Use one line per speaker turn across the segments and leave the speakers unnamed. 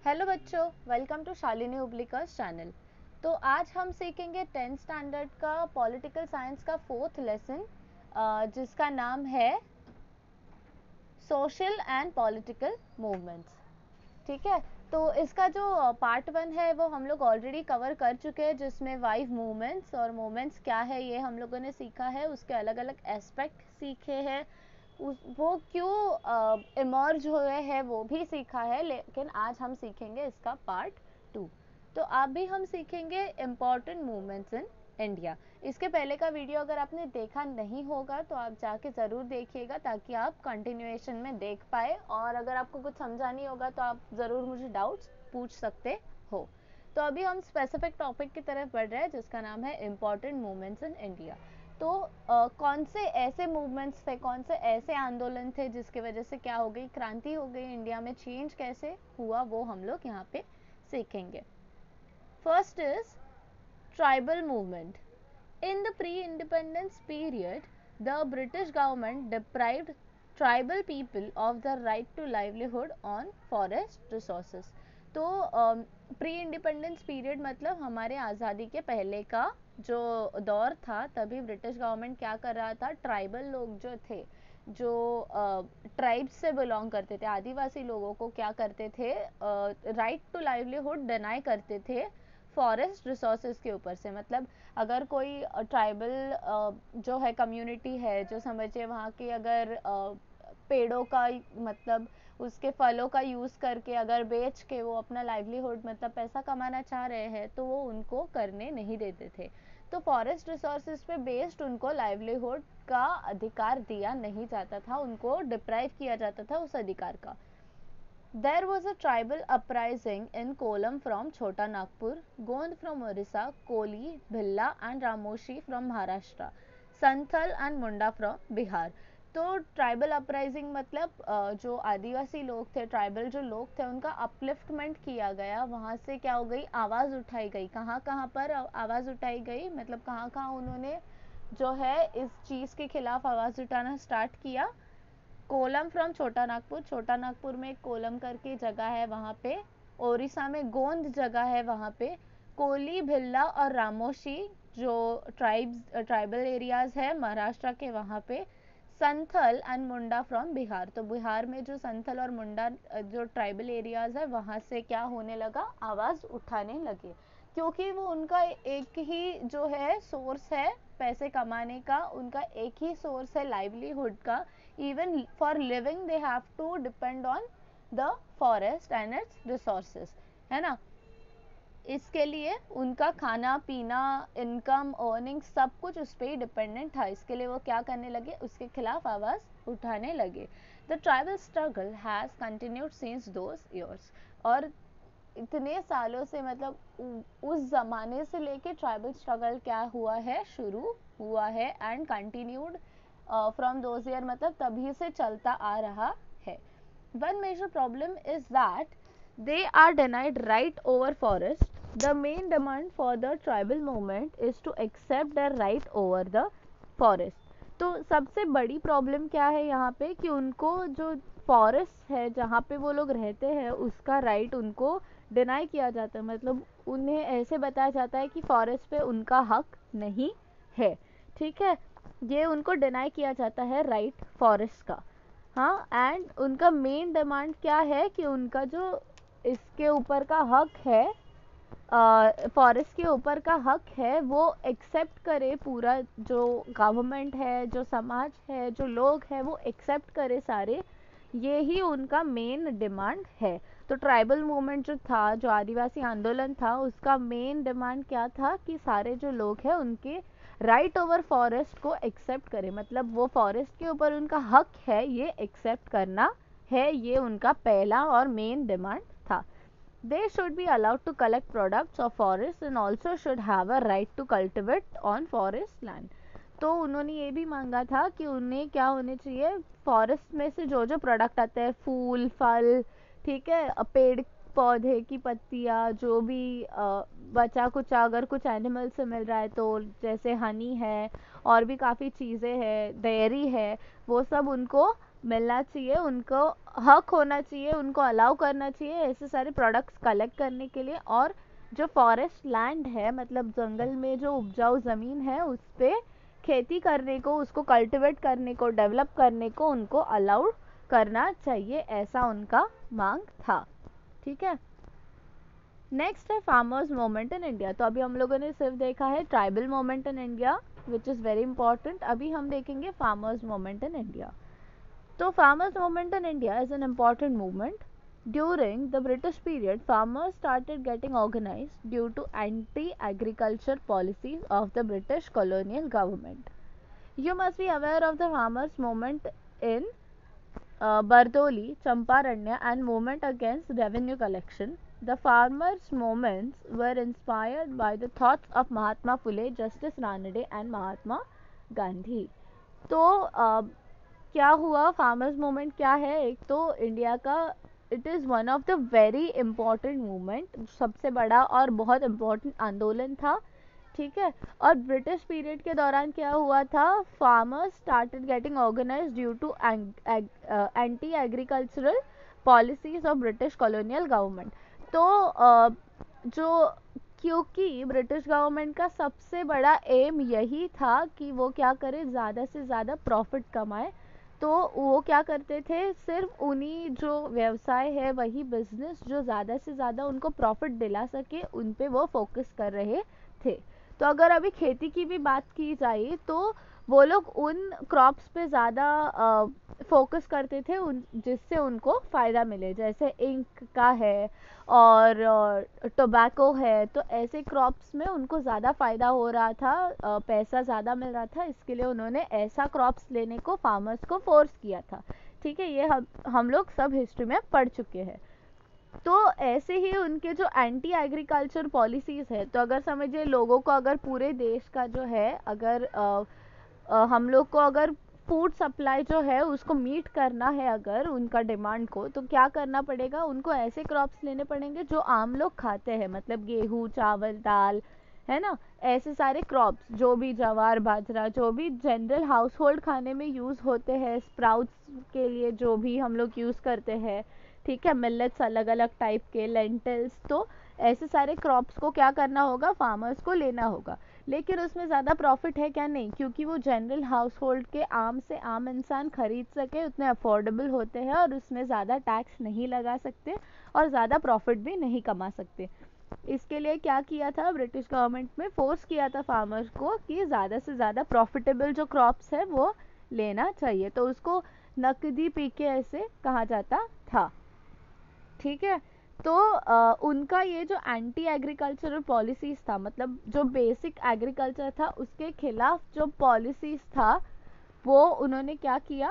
Hello बच्चों, welcome to Shalini उब्लिकर्स channel. तो आज हम सीखेंगे 10th स्टैंडर्ड का पॉलिटिकल साइंस का 4th लेसन, जिसका नाम है सोशल एंड पॉलिटिकल मूवमेंट्स। ठीक है, तो इसका जो पार्ट 1 है वो हम लोग ऑलरेडी कवर कर चुके हैं, जिसमें वाइव मूवमेंट्स और मूवमेंट्स क्या है ये हम लोगों ने सीखा है, उसके अलग अलग एस्पेक्ट सीखे हैं, वो क्यों इमर्ज हुए हैं वो भी सीखा है। लेकिन आज हम सीखेंगे इसका पार्ट 2। तो आप भी हम सीखेंगे इम्पॉर्टेंट मूवमेंट्स इन इंडिया। इसके पहले का वीडियो अगर आपने देखा नहीं होगा तो आप जाके ज़रूर देखिएगा, ताकि आप कंटिन्यूएशन में देख पाए, और अगर आपको कुछ समझा नहीं होगा तो आप ज़रूर मुझे डाउट्स पूछ सकते हो। तो अभी हम स्पेसिफिक टॉपिक की तरफ बढ़ रहे हैं, जिसका नाम है इम्पॉर्टेंट मूवमेंट्स इन इंडिया। तो कौन से ऐसे मूवमेंट्स थे, कौन से ऐसे आंदोलन थे जिसकी वजह से क्या हो गई, क्रांति हो गई इंडिया में, चेंज कैसे हुआ, वो हम लोग यहाँ पे सीखेंगे। First is tribal movement. In the pre-independence period, the British government deprived tribal people of the right to livelihood on forest resources. तो प्री इंडिपेंडेंस पीरियड मतलब हमारे आज़ादी के पहले का जो दौर था, तभी ब्रिटिश गवर्नमेंट क्या कर रहा था, ट्राइबल लोग जो थे, जो ट्राइब्स से बिलोंग करते थे, आदिवासी लोगों को क्या करते थे, राइट टू लाइवलीहुड डिनाई करते थे फॉरेस्ट रिसोर्सेज के ऊपर से। मतलब अगर कोई ट्राइबल जो है कम्युनिटी है, जो समझिए वहाँ की अगर पेड़ों का मतलब उसके फलों का यूज़ करके अगर बेच के वो अपना लाइवलीहुड मतलब पैसा कमाना चाह रहे हैं, तो वो उनको करने नहीं देते थे। तो फॉरेस्ट रिसोर्सेज पे बेस्ड उनको लाइवलीहुड का अधिकार दिया नहीं जाता था, उनको डिप्राइव किया जाता था उस अधिकार का। There was a tribal uprising in Kolam from Chota Nagpur, Gond from Orissa, Koli, Bhilla and Ramoshi from Maharashtra, Santhal and Munda from Bihar. तो ट्राइबल अपराइजिंग मतलब जो आदिवासी लोग थे, ट्राइबल जो लोग थे, उनका अपलिफ्टमेंट किया गया। वहाँ से क्या हो गई, आवाज़ उठाई गई। कहाँ कहाँ पर आवाज़ उठाई गई, मतलब कहाँ कहाँ उन्होंने जो है इस चीज़ के खिलाफ आवाज़ उठाना स्टार्ट किया। कोलम फ्रॉम छोटा नागपुर, छोटा नागपुर में कोलम करके जगह है वहाँ पे, ओडिशा में गोंद जगह है वहाँ पे, कोली, भिल्ला और रामोशी जो ट्राइबल एरियाज है महाराष्ट्र के वहाँ पे, Santhal and Munda from Bihar. तो बिहार में जो संथल और मुंडा जो ट्राइबल एरियाज है, वहाँ से क्या होने लगा, आवाज़ उठाने लगे, क्योंकि वो उनका एक ही जो है सोर्स है पैसे कमाने का, उनका एक ही सोर्स है लाइवलीहुड का। even for living they have to depend on the forest and its resources, है ना। इसके लिए उनका खाना पीना, इनकम, अर्निंग सब कुछ उस पर ही डिपेंडेंट था। इसके लिए वो क्या करने लगे, उसके खिलाफ आवाज़ उठाने लगे। The tribal struggle has continued since those years. और इतने सालों से मतलब उस ज़माने से लेके ट्राइबल स्ट्रगल क्या हुआ है, शुरू हुआ है, and continued from those year, मतलब तभी से चलता आ रहा है। One major problem is that they are denied right over forest. The main demand for the tribal movement is to accept their right over the forest. तो सबसे बड़ी प्रॉब्लम क्या है यहाँ पे, कि उनको जो फॉरेस्ट है जहाँ पे वो लोग रहते हैं, उसका राइट उनको डिनाई किया जाता है। मतलब उन्हें ऐसे बताया जाता है कि फॉरेस्ट पे उनका हक नहीं है। ठीक है, ये उनको डिनाई किया जाता है राइट फॉरेस्ट का। हाँ, एंड उनका मेन डिमांड क्या है, कि उनका जो इसके ऊपर का हक है, फॉरेस्ट के ऊपर का हक है, वो एक्सेप्ट करे, पूरा जो गवर्नमेंट है, जो समाज है, जो लोग हैं, वो एक्सेप्ट करे सारे। ये ही उनका मेन डिमांड है। तो ट्राइबल मूवमेंट जो था, जो आदिवासी आंदोलन था, उसका मेन डिमांड क्या था, कि सारे जो लोग हैं उनके राइट ओवर फॉरेस्ट को एक्सेप्ट करे, मतलब वो फॉरेस्ट के ऊपर उनका हक है ये एक्सेप्ट करना है, ये उनका पहला और मेन डिमांड था। They should be allowed to collect products of forest and also should have a right to cultivate on forest land. तो उन्होंने ये भी मांगा था कि उन्हें क्या होने चाहिए, फॉरेस्ट में से जो जो प्रोडक्ट आते हैं, फूल फल, ठीक है, पेड़ पौधे की पत्तियाँ, जो भी बचा कुछ अगर कुछ एनिमल से मिल रहा है, तो जैसे हनी है और भी काफ़ी चीज़ें हैं, डेयरी है, वो सब उनको मिलना चाहिए, उनको हक होना चाहिए, उनको अलाउ करना चाहिए ऐसे सारे प्रोडक्ट्स कलेक्ट करने के लिए। और जो फॉरेस्ट लैंड है, मतलब जंगल में जो उपजाऊ ज़मीन है, उस पे खेती करने को, उसको कल्टीवेट करने को, डेवलप करने को उनको अलाउ करना चाहिए, ऐसा उनका मांग था। ठीक है। नेक्स्ट है फार्मर्स मूवमेंट इन इंडिया। तो अभी हम लोगों ने सिर्फ देखा है tribal movement in India which is very important. अभी हम देखेंगे farmers movement in India. So farmers movement in India is an important movement. During the British period, farmers started getting organized due to anti-agriculture policies of the British colonial government. You must be aware of the farmers movement in Bardoli, Champaranya and movement against revenue collection. The farmers movements were inspired by the thoughts of Mahatma Phule, Justice Ranade and Mahatma Gandhi. तो क्या हुआ, farmers movement क्या है? एक तो India का it is one of the very important movement, सबसे बड़ा और बहुत इम्पॉर्टेंट आंदोलन था। ठीक है। और ब्रिटिश पीरियड के दौरान क्या हुआ था, farmers started getting organised due to anti agricultural policies of British colonial government. तो जो क्योंकि ब्रिटिश गवर्नमेंट का सबसे बड़ा एम यही था कि वो क्या करे, ज़्यादा से ज़्यादा प्रॉफिट कमाए। तो वो क्या करते थे, सिर्फ उन्हीं जो व्यवसाय है, वही बिजनेस जो ज़्यादा से ज़्यादा उनको प्रॉफिट दिला सके, उन पे वो फोकस कर रहे थे। तो अगर अभी खेती की भी बात की जाए तो वो लोग उन क्रॉप्स पे ज़्यादा फोकस करते थे जिससे उनको फ़ायदा मिले, जैसे इंक का है और टोबैको है। तो ऐसे क्रॉप्स में उनको ज़्यादा फ़ायदा हो रहा था, पैसा ज़्यादा मिल रहा था, इसके लिए उन्होंने ऐसा क्रॉप्स लेने को फार्मर्स को फोर्स किया था। ठीक है, ये हम लोग सब हिस्ट्री में पढ़ चुके हैं। तो ऐसे ही उनके जो एंटी एग्रीकल्चर पॉलिसीज है, तो अगर समझिए लोगों को अगर पूरे देश का जो है, अगर हम लोग को अगर फूड सप्लाई जो है उसको मीट करना है, अगर उनका डिमांड को, तो क्या करना पड़ेगा, उनको ऐसे क्रॉप्स लेने पड़ेंगे जो आम लोग खाते हैं, मतलब गेहूँ, चावल, दाल, है ना, ऐसे सारे क्रॉप्स, जो भी ज्वार, बाजरा, जो भी जनरल हाउस होल्ड खाने में यूज़ होते हैं, स्प्राउट्स के लिए जो भी हम लोग यूज़ करते हैं। ठीक है, मिलेट्स अलग अलग टाइप के, लेंटिल्स, तो ऐसे सारे क्रॉप्स को क्या करना होगा, फार्मर्स को लेना होगा। लेकिन उसमें ज़्यादा प्रॉफिट है क्या? नहीं, क्योंकि वो जनरल हाउस होल्ड के आम से आम इंसान खरीद सके, उतने अफोर्डेबल होते हैं और उसमें ज़्यादा टैक्स नहीं लगा सकते और ज़्यादा प्रॉफिट भी नहीं कमा सकते। इसके लिए क्या किया था, ब्रिटिश गवर्नमेंट में फोर्स किया था फार्मर्स को कि ज़्यादा से ज़्यादा प्रॉफिटेबल जो क्रॉप्स है वो लेना चाहिए। तो उसको नकदी पीके ऐसे कहा जाता था। ठीक है। तो उनका ये जो एंटी एग्रीकल्चरल पॉलिसीज था, मतलब जो बेसिक एग्रीकल्चर था उसके खिलाफ जो पॉलिसीज था, वो उन्होंने क्या किया,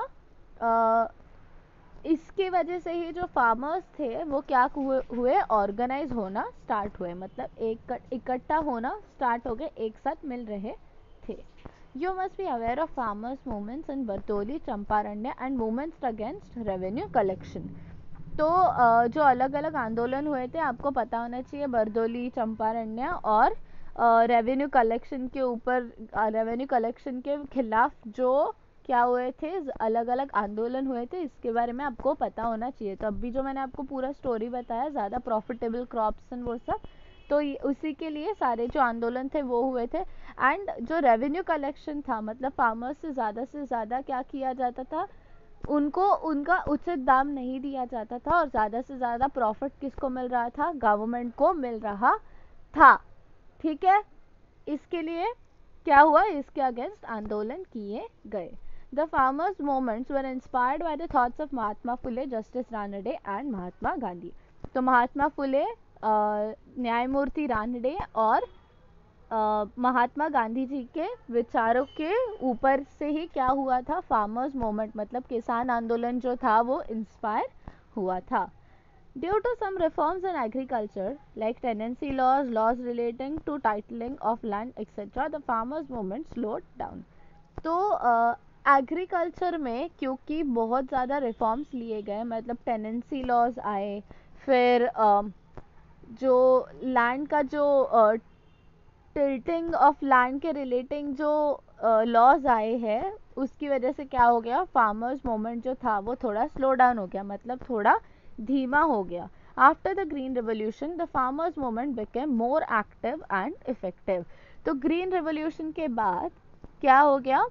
इसके वजह से ही जो फार्मर्स थे वो क्या हुए, ऑर्गेनाइज होना स्टार्ट हुए, मतलब एक इकट्ठा होना स्टार्ट हो गए, एक साथ मिल रहे थे। You must be aware of farmers movements in Bardoli, Champaran and movements against revenue collection. तो जो अलग अलग आंदोलन हुए थे आपको पता होना चाहिए, बरदौली, चंपारण्य और रेवेन्यू कलेक्शन के ऊपर, रेवेन्यू कलेक्शन के खिलाफ जो क्या हुए थे, अलग अलग आंदोलन हुए थे, इसके बारे में आपको पता होना चाहिए। तो अभी जो मैंने आपको पूरा स्टोरी बताया, ज़्यादा प्रॉफिटेबल क्रॉप्स एंड वो सब, तो उसी के लिए सारे जो आंदोलन थे वो हुए थे। एंड जो रेवेन्यू कलेक्शन था, मतलब फार्मर्स से ज़्यादा क्या किया जाता था, उनको उनका उचित दाम नहीं दिया जाता था और ज़्यादा से ज़्यादा प्रॉफिट किसको मिल रहा था, गवर्नमेंट को मिल रहा था। ठीक है। इसके लिए क्या हुआ, इसके अगेंस्ट आंदोलन किए गए। The farmers movements were inspired by the thoughts of Mahatma Phule, justice Ranade and Mahatma Gandhi. तो महात्मा फुले, न्यायमूर्ति रानडे और महात्मा गांधी जी के विचारों के ऊपर से ही क्या हुआ था, फार्मर्स मूवमेंट, मतलब किसान आंदोलन जो था वो इंस्पायर हुआ था। Due to some reforms in agriculture like tenancy laws, laws relating to titling of land etcetera, the farmers movement slowed down. तो एग्रीकल्चर में क्योंकि बहुत ज़्यादा रिफॉर्म्स लिए गए, मतलब टेनेंसी लॉज आए, फिर जो लैंड का जो टिल्टिंग ऑफ लैंड के रिलेटिंग जो लॉज आए हैं उसकी वजह से क्या हो गया, फार्मर्स मूवमेंट जो था वो थोड़ा स्लो डाउन हो गया, मतलब थोड़ा धीमा हो गया. After the green revolution the farmers movement became more active and effective. तो ग्रीन रिवॉल्यूशन के बाद क्या हो गया,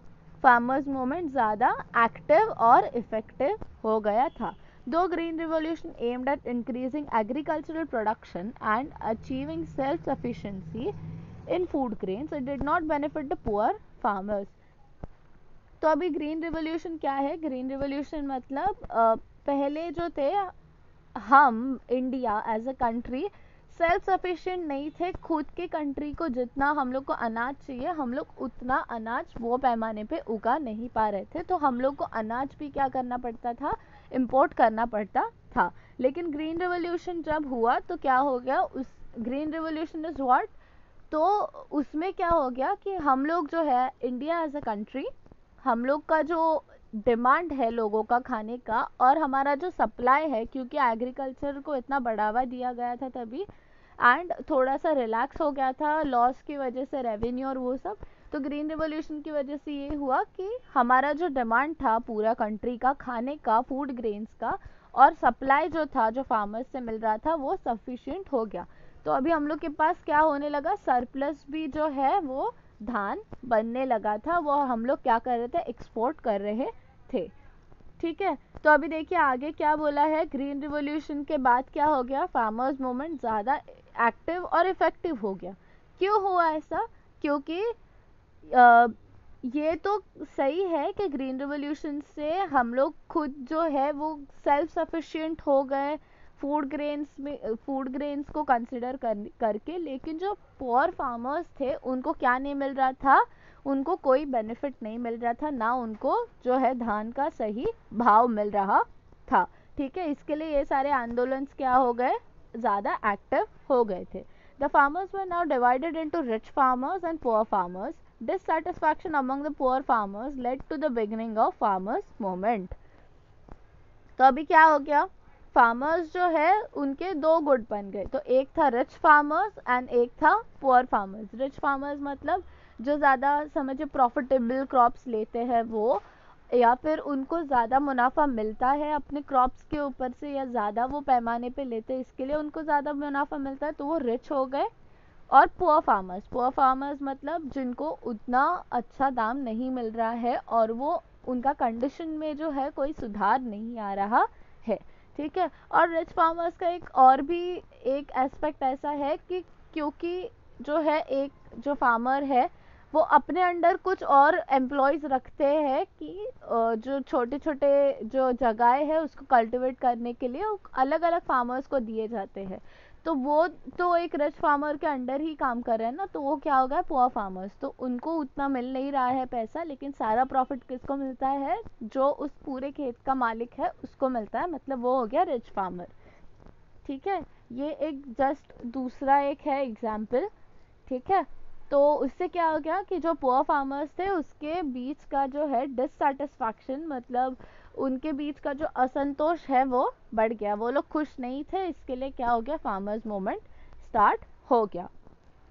फार्मर्स मूवमेंट ज़्यादा एक्टिव और इफेक्टिव हो गया था. Though Green Revolution aimed at increasing agricultural production and achieving self-sufficiency in food grains, it did not benefit the poor farmers. तो अभी ग्रीन रिवॉल्यूशन क्या है, ग्रीन रिवॉल्यूशन मतलब पहले जो थे हम India as a country self sufficient नहीं थे, खुद के कंट्री को जितना हम लोग को अनाज चाहिए हम लोग उतना अनाज वो पैमाने पे उगा नहीं पा रहे थे, तो हम लोग को अनाज भी क्या करना पड़ता था, इंपोर्ट करना पड़ता था. लेकिन ग्रीन रिवॉल्यूशन जब हुआ तो क्या हो गया, उस ग्रीन रिवॉल्यूशन इज व्हाट, तो उसमें क्या हो गया कि हम लोग जो है इंडिया एज अ कंट्री, हम लोग का जो डिमांड है लोगों का खाने का और हमारा जो सप्लाई है, क्योंकि एग्रीकल्चर को इतना बढ़ावा दिया गया था तभी एंड थोड़ा सा रिलैक्स हो गया था लॉस की वजह से, रेवेन्यू और वो सब, तो ग्रीन रिवॉल्यूशन की वजह से ये हुआ कि हमारा जो डिमांड था पूरा कंट्री का खाने का, फूड ग्रेन्स का, और सप्लाई जो था जो फार्मर्स से मिल रहा था वो सफिशिएंट हो गया. तो अभी हम लोग के पास क्या होने लगा, सरप्लस भी जो है वो धान बनने लगा था, वो हम लोग क्या कर रहे थे, एक्सपोर्ट कर रहे थे. ठीक है, तो अभी देखिए आगे क्या बोला है, ग्रीन रिवॉल्यूशन के बाद क्या हो गया, फार्मर्स मूवमेंट ज़्यादा एक्टिव और इफेक्टिव हो गया. क्यों हुआ ऐसा, क्योंकि ये तो सही है कि ग्रीन रिवॉल्यूशन से हम लोग खुद जो है वो सेल्फ सफिशिएंट हो गए फूड ग्रेन्स को कंसिडर करके, लेकिन जो पुअर फार्मर्स थे उनको क्या नहीं मिल रहा था, उनको कोई बेनिफिट नहीं मिल रहा था, ना उनको जो है धान का सही भाव मिल रहा था. ठीक है, इसके लिए ये सारे आंदोलन क्या हो गए, ज़्यादा एक्टिव हो गए थे. The farmers were now divided into rich farmers and poor farmers. Dissatisfaction among the poor farmers led to the beginning of farmers movement. तो अभी क्या हो गया, फार्मर्स जो है उनके दो गुट बन गए, तो एक था रिच फार्मर्स एंड एक था पुअर फार्मर्स. रिच फार्मर्स मतलब जो ज़्यादा समझे प्रॉफिटेबल क्रॉप्स लेते हैं वो, या फिर उनको ज़्यादा मुनाफा मिलता है अपने क्रॉप्स के ऊपर से, या ज़्यादा वो पैमाने पे लेते हैं इसके लिए उनको ज़्यादा मुनाफा मिलता है, तो वो रिच हो गए. और पुअर फार्मर्स मतलब जिनको उतना अच्छा दाम नहीं मिल रहा है और वो उनका कंडीशन में जो है कोई सुधार नहीं आ रहा है. ठीक है, और रिच फार्मर्स का एक और भी एक एस्पेक्ट ऐसा है कि क्योंकि जो है एक जो फार्मर है वो अपने अंडर कुछ और एम्प्लॉयज़ रखते हैं कि जो छोटे छोटे जो जगहें है उसको कल्टिवेट करने के लिए अलग अलग फार्मर्स को दिए जाते हैं, तो वो तो एक रिच फार्मर के अंडर ही काम कर रहे हैं ना, तो वो क्या होगा, पुअर फार्मर्स, तो उनको उतना मिल नहीं रहा है पैसा, लेकिन सारा प्रॉफिट किसको मिलता है, जो उस पूरे खेत का मालिक है उसको मिलता है, मतलब वो हो गया रिच फार्मर. ठीक है, ये एक जस्ट दूसरा एक है एग्जाम्पल. ठीक है, तो उससे क्या हो गया कि जो पुअर फार्मर्स थे उसके बीच का जो है डिससेटिस्फैक्शन, मतलब उनके बीच का जो असंतोष है वो बढ़ गया, वो लोग खुश नहीं थे, इसके लिए क्या हो गया, फार्मर्स मूवमेंट स्टार्ट हो गया.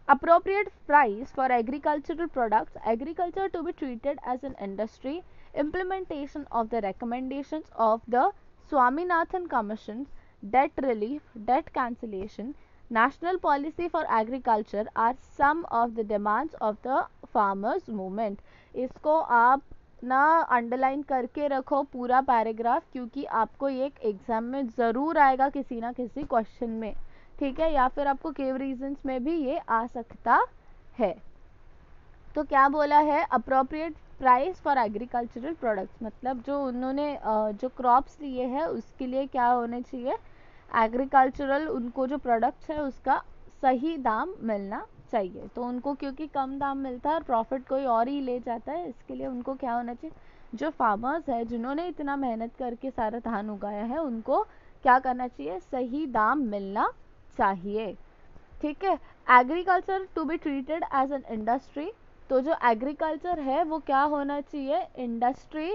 Appropriate price for agricultural products, agriculture to be treated as an industry, implementation of the recommendations of the Swaminathan Commission, debt relief, debt cancellation, national policy for agriculture are some of the demands of the farmers movement. इसको आप ना underline करके रखो पूरा paragraph, क्योंकि आपको ये एक एग्जाम में ज़रूर आएगा किसी ना किसी क्वेश्चन में. ठीक है, या फिर आपको केव रीजंस में भी ये आ सकता है. तो क्या बोला है, appropriate price for agricultural products, मतलब जो उन्होंने जो क्रॉप्स लिए हैं उसके लिए क्या होने चाहिए, एग्रीकल्चरल उनको जो प्रोडक्ट्स है उसका सही दाम मिलना चाहिए. तो उनको क्योंकि कम दाम मिलता है और प्रॉफिट कोई और ही ले जाता है, इसके लिए उनको क्या होना चाहिए, जो फार्मर्स है जिन्होंने इतना मेहनत करके सारा धान उगाया है उनको क्या करना चाहिए, सही दाम मिलना चाहिए. ठीक है, agriculture to be treated as an industry, तो जो एग्रीकल्चर है वो क्या होना चाहिए, इंडस्ट्री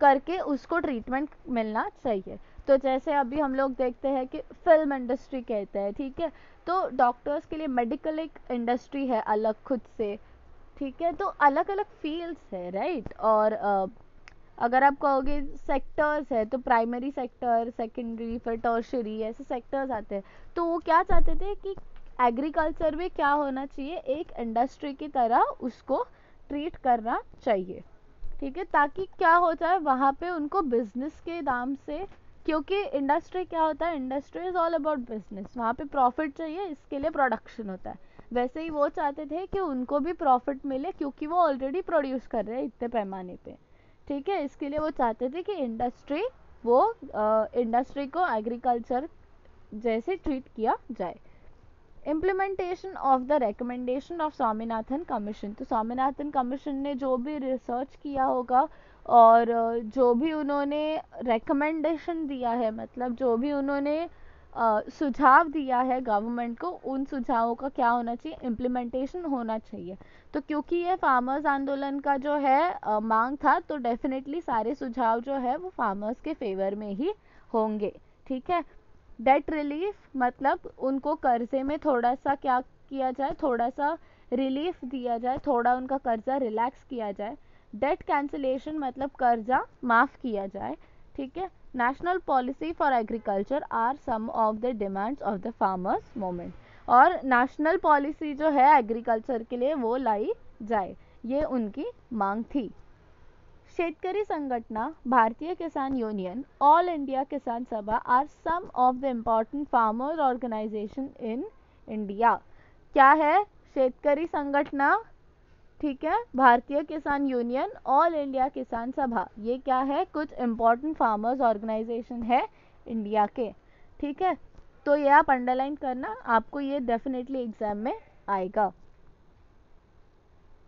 करके उसको ट्रीटमेंट मिलना चाहिए. तो जैसे अभी हम लोग देखते हैं कि फिल्म इंडस्ट्री कहते हैं, ठीक है, तो डॉक्टर्स के लिए मेडिकल एक इंडस्ट्री है अलग खुद से. ठीक है, तो अलग अलग फील्ड्स है, राइट। और अगर आप कहोगे सेक्टर्स है तो प्राइमरी सेक्टर, सेकेंडरी, फिर टर्शरी, ऐसे सेक्टर्स आते हैं। तो वो क्या चाहते थे कि एग्रीकल्चर में क्या होना चाहिए, एक इंडस्ट्री की तरह उसको ट्रीट करना चाहिए, ठीक है, ताकि क्या हो जाए वहाँ पे उनको बिजनेस के दाम से, क्योंकि इंडस्ट्री क्या होता है, industry is all about business, वहाँ पे प्रॉफिट चाहिए, इसके लिए प्रोडक्शन होता है। वैसे ही वो चाहते थे कि उनको भी प्रॉफिट मिले, क्योंकि वो ऑलरेडी प्रोड्यूस कर रहे हैं इतने पैमाने पे, ठीक है। इसके लिए वो चाहते थे कि इंडस्ट्री को एग्रीकल्चर जैसे ट्रीट किया जाए। Implementation of the recommendation of Swaminathan commission, तो स्वामीनाथन कमीशन ने जो भी रिसर्च किया होगा और जो भी उन्होंने रिकमेंडेशन दिया है, मतलब जो भी उन्होंने सुझाव दिया है गवर्नमेंट को, उन सुझावों का क्या होना चाहिए, इम्प्लीमेंटेशन होना चाहिए। तो क्योंकि ये फार्मर्स आंदोलन का जो है मांग था, तो डेफिनेटली सारे सुझाव जो है वो फार्मर्स के फेवर में ही होंगे, ठीक है। डेट रिलीफ मतलब उनको कर्जे में थोड़ा सा क्या किया जाए, थोड़ा सा रिलीफ दिया जाए, थोड़ा उनका कर्जा रिलैक्स किया जाए। डेट कैंसिलेशन मतलब कर्जा माफ किया जाए, ठीक है। National policy for agriculture are some of the demands of the farmers movement, और नेशनल पॉलिसी जो है एग्रीकल्चर के लिए वो लाई जाए, ये उनकी मांग थी। शेतकरी संगठना, भारतीय किसान union, all India Kisan Sabha are some of the important farmer organisation in India. क्या है, शेतकरी संगठना, ठीक है, भारतीय किसान यूनियन, ऑल इंडिया किसान सभा, ये क्या है, कुछ इम्पॉर्टेंट फार्मर्स ऑर्गेनाइजेशन है इंडिया के, ठीक है। तो ये आप अंडरलाइन करना, आपको ये डेफिनेटली एग्जाम में आएगा।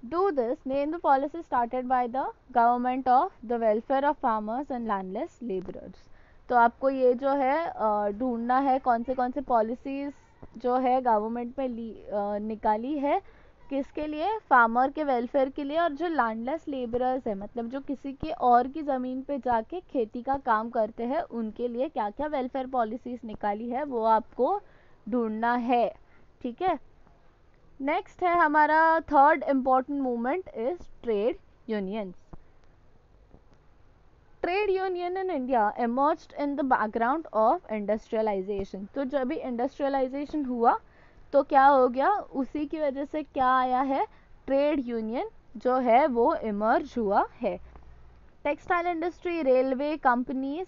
Do this, name the policy started by the government of the welfare of farmers and landless laborers। तो आपको ये जो है ढूंढना है कौन से पॉलिसीज जो है गवर्नमेंट में निकाली है, किसके लिए, फार्मर के वेलफेयर के लिए, और जो लैंडलेस लेबरर्स है, मतलब जो किसी की और की ज़मीन पे जाके खेती का काम करते हैं, उनके लिए क्या क्या वेलफेयर पॉलिसीज निकाली है वो आपको ढूंढना है, ठीक है। नेक्स्ट है हमारा third important movement is trade unions. Trade union in India emerged in the background of industrialisation. तो जब भी इंडस्ट्रियलाइजेशन हुआ तो क्या हो गया, उसी की वजह से क्या आया है, ट्रेड यूनियन जो है वो इमर्ज हुआ है। Textile industry, railway companies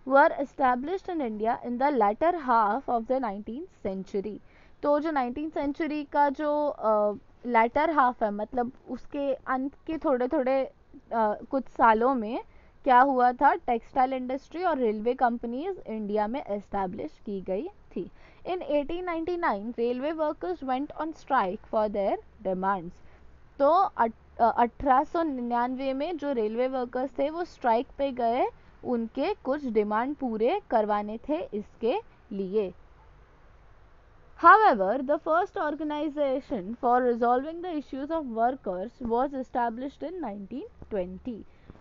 were established in India in the latter half of the 19th century. तो जो 19th सेंचुरी का जो लेटर हाफ है, मतलब उसके अंत के थोड़े थोड़े कुछ सालों में क्या हुआ था, टेक्सटाइल इंडस्ट्री और रेलवे कंपनीज इंडिया में एस्टैब्लिश की गई थी। इन 1899 railway workers went on strike for their demands. तो 1899 में जो रेलवे वर्कर्स थे वो स्ट्राइक पे गए, उनके कुछ डिमांड पूरे करवाने थे इसके लिए। However, the first organization for resolving the issues of workers was established in 1920।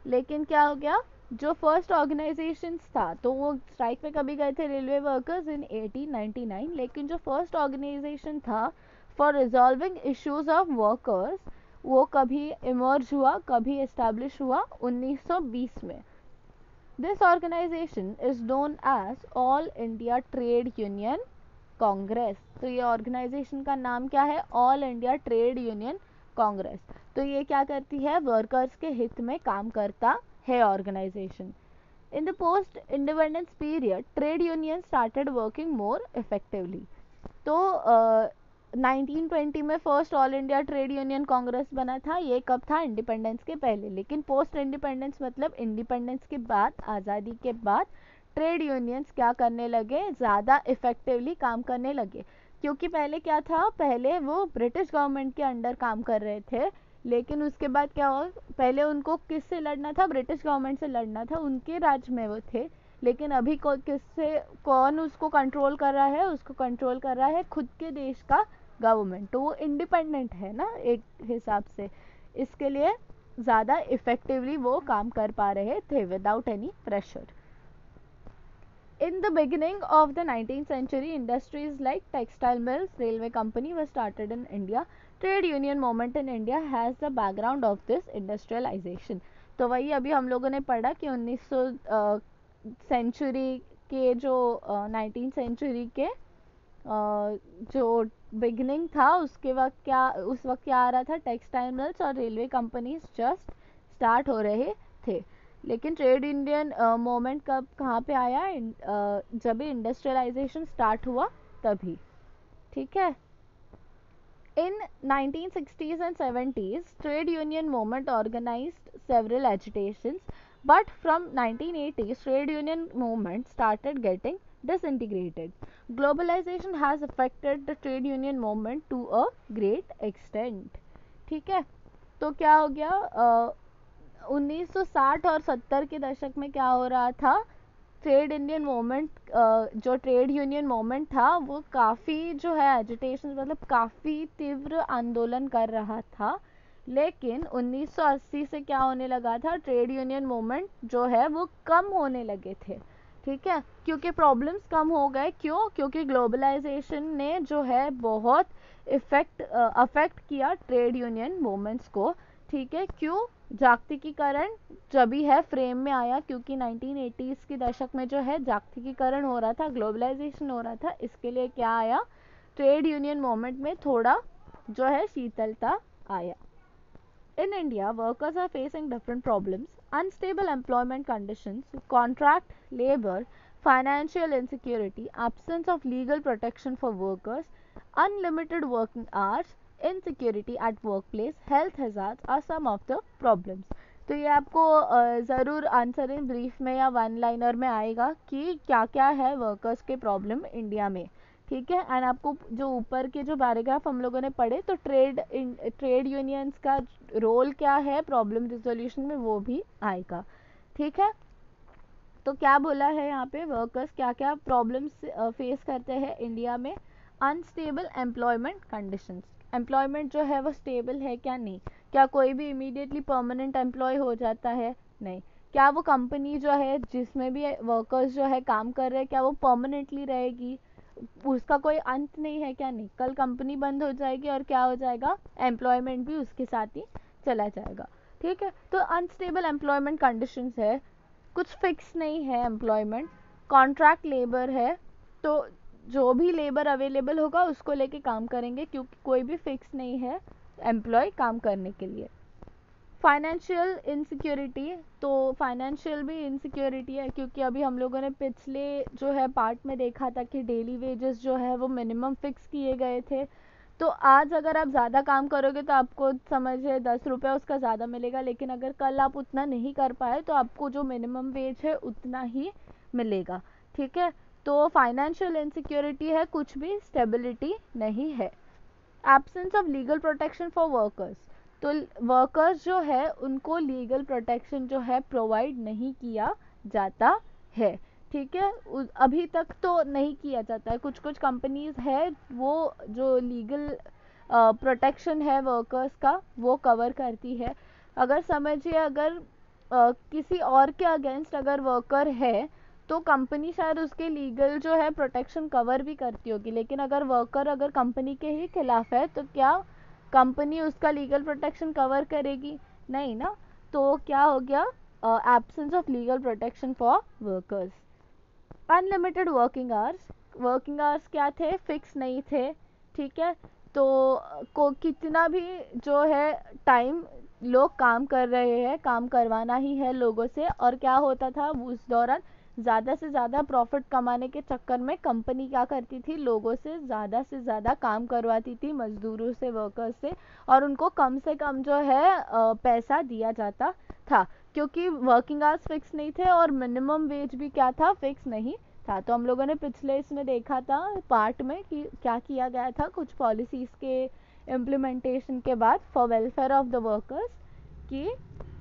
लेकिन क्या हो गया, जो फर्स्ट ऑर्गेनाइजेशन था, तो वो स्ट्राइक पे कभी गए थे रेलवे वर्कर्स इन 1899, लेकिन जो फर्स्ट ऑर्गेनाइजेशन था for resolving issues of workers, वो कभी इमर्ज हुआ, कभी एस्टैब्लिश हुआ 1920 में। This organisation is known as All India Trade Union Congress. तो ये ऑर्गेनाइजेशन का नाम क्या है, All India Trade Union Congress. तो ये क्या करती है, वर्कर्स के हित में काम करता है organisation. In the post independence period trade union started working more effectively. तो 1920 में first All India Trade Union Congress बना था, ये कब था, इंडिपेंडेंस के पहले। लेकिन पोस्ट इंडिपेंडेंस मतलब इंडिपेंडेंस के बाद, आज़ादी के बाद ट्रेड यूनियंस क्या करने लगे, ज़्यादा इफेक्टिवली काम करने लगे। क्योंकि पहले क्या था, पहले वो ब्रिटिश गवर्नमेंट के अंडर काम कर रहे थे, लेकिन उसके बाद क्या हुआ, पहले उनको किससे लड़ना था, ब्रिटिश गवर्नमेंट से लड़ना था, उनके राज में वो थे। लेकिन अभी कौन उसको कंट्रोल कर रहा है, उसको कंट्रोल कर रहा है खुद के देश का गवर्नमेंट। तो वो इंडिपेंडेंट है ना एक हिसाब से, इसके लिए ज़्यादा इफेक्टिवली वो काम कर पा रहे थे without any pressure. In the beginning of the 19th century, industries like textile mills, railway company were started in India. Trade union movement in India has the background of this industrialization. तो वही अभी हम लोगों ने पढ़ा कि 1900 century के जो 19th सेंचुरी के जो बिगनिंग था उसके वक्त क्या उस वक्त क्या आ रहा था, टेक्सटाइल मिल्स और रेलवे कंपनीज जस्ट स्टार्ट हो रहे थे. लेकिन ट्रेड इंडियन मोमेंट कब कहाँ पे आया, जब भी इंडस्ट्रियलाइजेशन स्टार्ट हुआ तभी. ठीक है. In 1960s and 70s, trade union movement organized several agitations, but from 1980s, trade union movement started getting disintegrated. Globalization has affected the trade union movement to a great extent. ठीक है. तो क्या हो गया, 1960 और 70 के दशक में क्या हो रहा था, ट्रेड इंडियन मोमेंट, जो ट्रेड यूनियन मोमेंट था वो काफ़ी जो है एजिटेशन मतलब काफ़ी तीव्र आंदोलन कर रहा था. लेकिन 1980 से क्या होने लगा था, ट्रेड यूनियन मोमेंट जो है वो कम होने लगे थे. ठीक है. क्योंकि प्रॉब्लम्स कम हो गए. क्यों? क्योंकि ग्लोबलाइजेशन ने जो है बहुत अफेक्ट किया ट्रेड यूनियन मूवमेंट्स को. ठीक है. क्यों? जागतिकीकरण जब भी है फ्रेम में आया, क्योंकि 1980s के दशक में जो है जागतिकीकरण हो रहा था, ग्लोबलाइजेशन हो रहा था. इसके लिए क्या आया, ट्रेड यूनियन मूवमेंट में थोड़ा जो है शीतलता आया. In India, workers are facing different problems: unstable employment conditions, contract labor, financial insecurity, absence of legal protection for workers, unlimited working hours, insecurity at workplace, health hazards are some of the problems. तो ये आपको ज़रूर answer in brief में या one liner में आएगा कि क्या क्या है वर्कर्स के प्रॉब्लम इंडिया में. ठीक है. एंड आपको जो ऊपर के जो पैराग्राफ हम लोगों ने पढ़े, तो ट्रेड यूनियंस का रोल क्या है प्रॉब्लम रिजोल्यूशन में, वो भी आएगा. ठीक है. तो क्या बोला है यहाँ पे, वर्कर्स क्या क्या प्रॉब्लम्स फेस करते हैं इंडिया में. अनस्टेबल एम्प्लॉयमेंट कंडीशंस, एम्प्लॉयमेंट जो है वो स्टेबल है क्या, नहीं. क्या कोई भी इमीडिएटली परमानेंट एम्प्लॉय हो जाता है, नहीं. क्या वो कंपनी जो है जिसमें भी वर्कर्स जो है काम कर रहे हैं, क्या वो परमानेंटली रहेगी, उसका कोई अंत नहीं है क्या, नहीं. कल कंपनी बंद हो जाएगी और क्या हो जाएगा, एम्प्लॉयमेंट भी उसके साथ ही चला जाएगा. ठीक है. तो अनस्टेबल एम्प्लॉयमेंट कंडीशंस है, कुछ फिक्स नहीं है एम्प्लॉयमेंट. कॉन्ट्रैक्ट लेबर है, तो जो भी लेबर अवेलेबल होगा उसको लेके काम करेंगे, क्योंकि कोई भी फिक्स नहीं है एम्प्लॉय काम करने के लिए. फाइनेंशियल इनसिक्योरिटी, तो फाइनेंशियल भी इनसिक्योरिटी है, क्योंकि अभी हम लोगों ने पिछले जो है पार्ट में देखा था कि डेली वेजेस जो है वो मिनिमम फिक्स किए गए थे. तो आज अगर आप ज़्यादा काम करोगे तो आपको समझिए 10 रुपये उसका ज़्यादा मिलेगा, लेकिन अगर कल आप उतना नहीं कर पाए तो आपको जो मिनिमम वेज है उतना ही मिलेगा. ठीक है. तो फाइनेंशियल इनसिक्योरिटी है, कुछ भी स्टेबिलिटी नहीं है. Absence of legal protection for workers, तो वर्कर्स जो है उनको लीगल प्रोटेक्शन जो है प्रोवाइड नहीं किया जाता है. ठीक है. अभी तक तो नहीं किया जाता है. कुछ कुछ कंपनीज है वो जो लीगल प्रोटेक्शन है वर्कर्स का वो कवर करती है. अगर समझिए अगर किसी और के अगेंस्ट अगर वर्कर है तो कंपनी शायद उसके लीगल जो है प्रोटेक्शन कवर भी करती होगी, लेकिन अगर वर्कर अगर कंपनी के ही खिलाफ है तो क्या कंपनी उसका लीगल प्रोटेक्शन कवर करेगी, नहीं ना. तो क्या हो गया, absence of legal protection for workers. Unlimited working hours, working hours क्या थे, फिक्स नहीं थे. ठीक है. तो को कितना भी जो है टाइम लोग काम कर रहे हैं, काम करवाना ही है लोगों से. और क्या होता था उस दौरान, ज़्यादा से ज़्यादा प्रॉफिट कमाने के चक्कर में कंपनी क्या करती थी, लोगों से ज़्यादा काम करवाती थी, मजदूरों से, वर्कर्स से, और उनको कम से कम जो है पैसा दिया जाता था, क्योंकि वर्किंग आवर्स फिक्स नहीं थे और मिनिमम वेज भी क्या था, फिक्स नहीं था. तो हम लोगों ने पिछले इसमें देखा था पार्ट में कि क्या किया गया था कुछ पॉलिसीज़ के इम्प्लीमेंटेशन के बाद for welfare of the workers, कि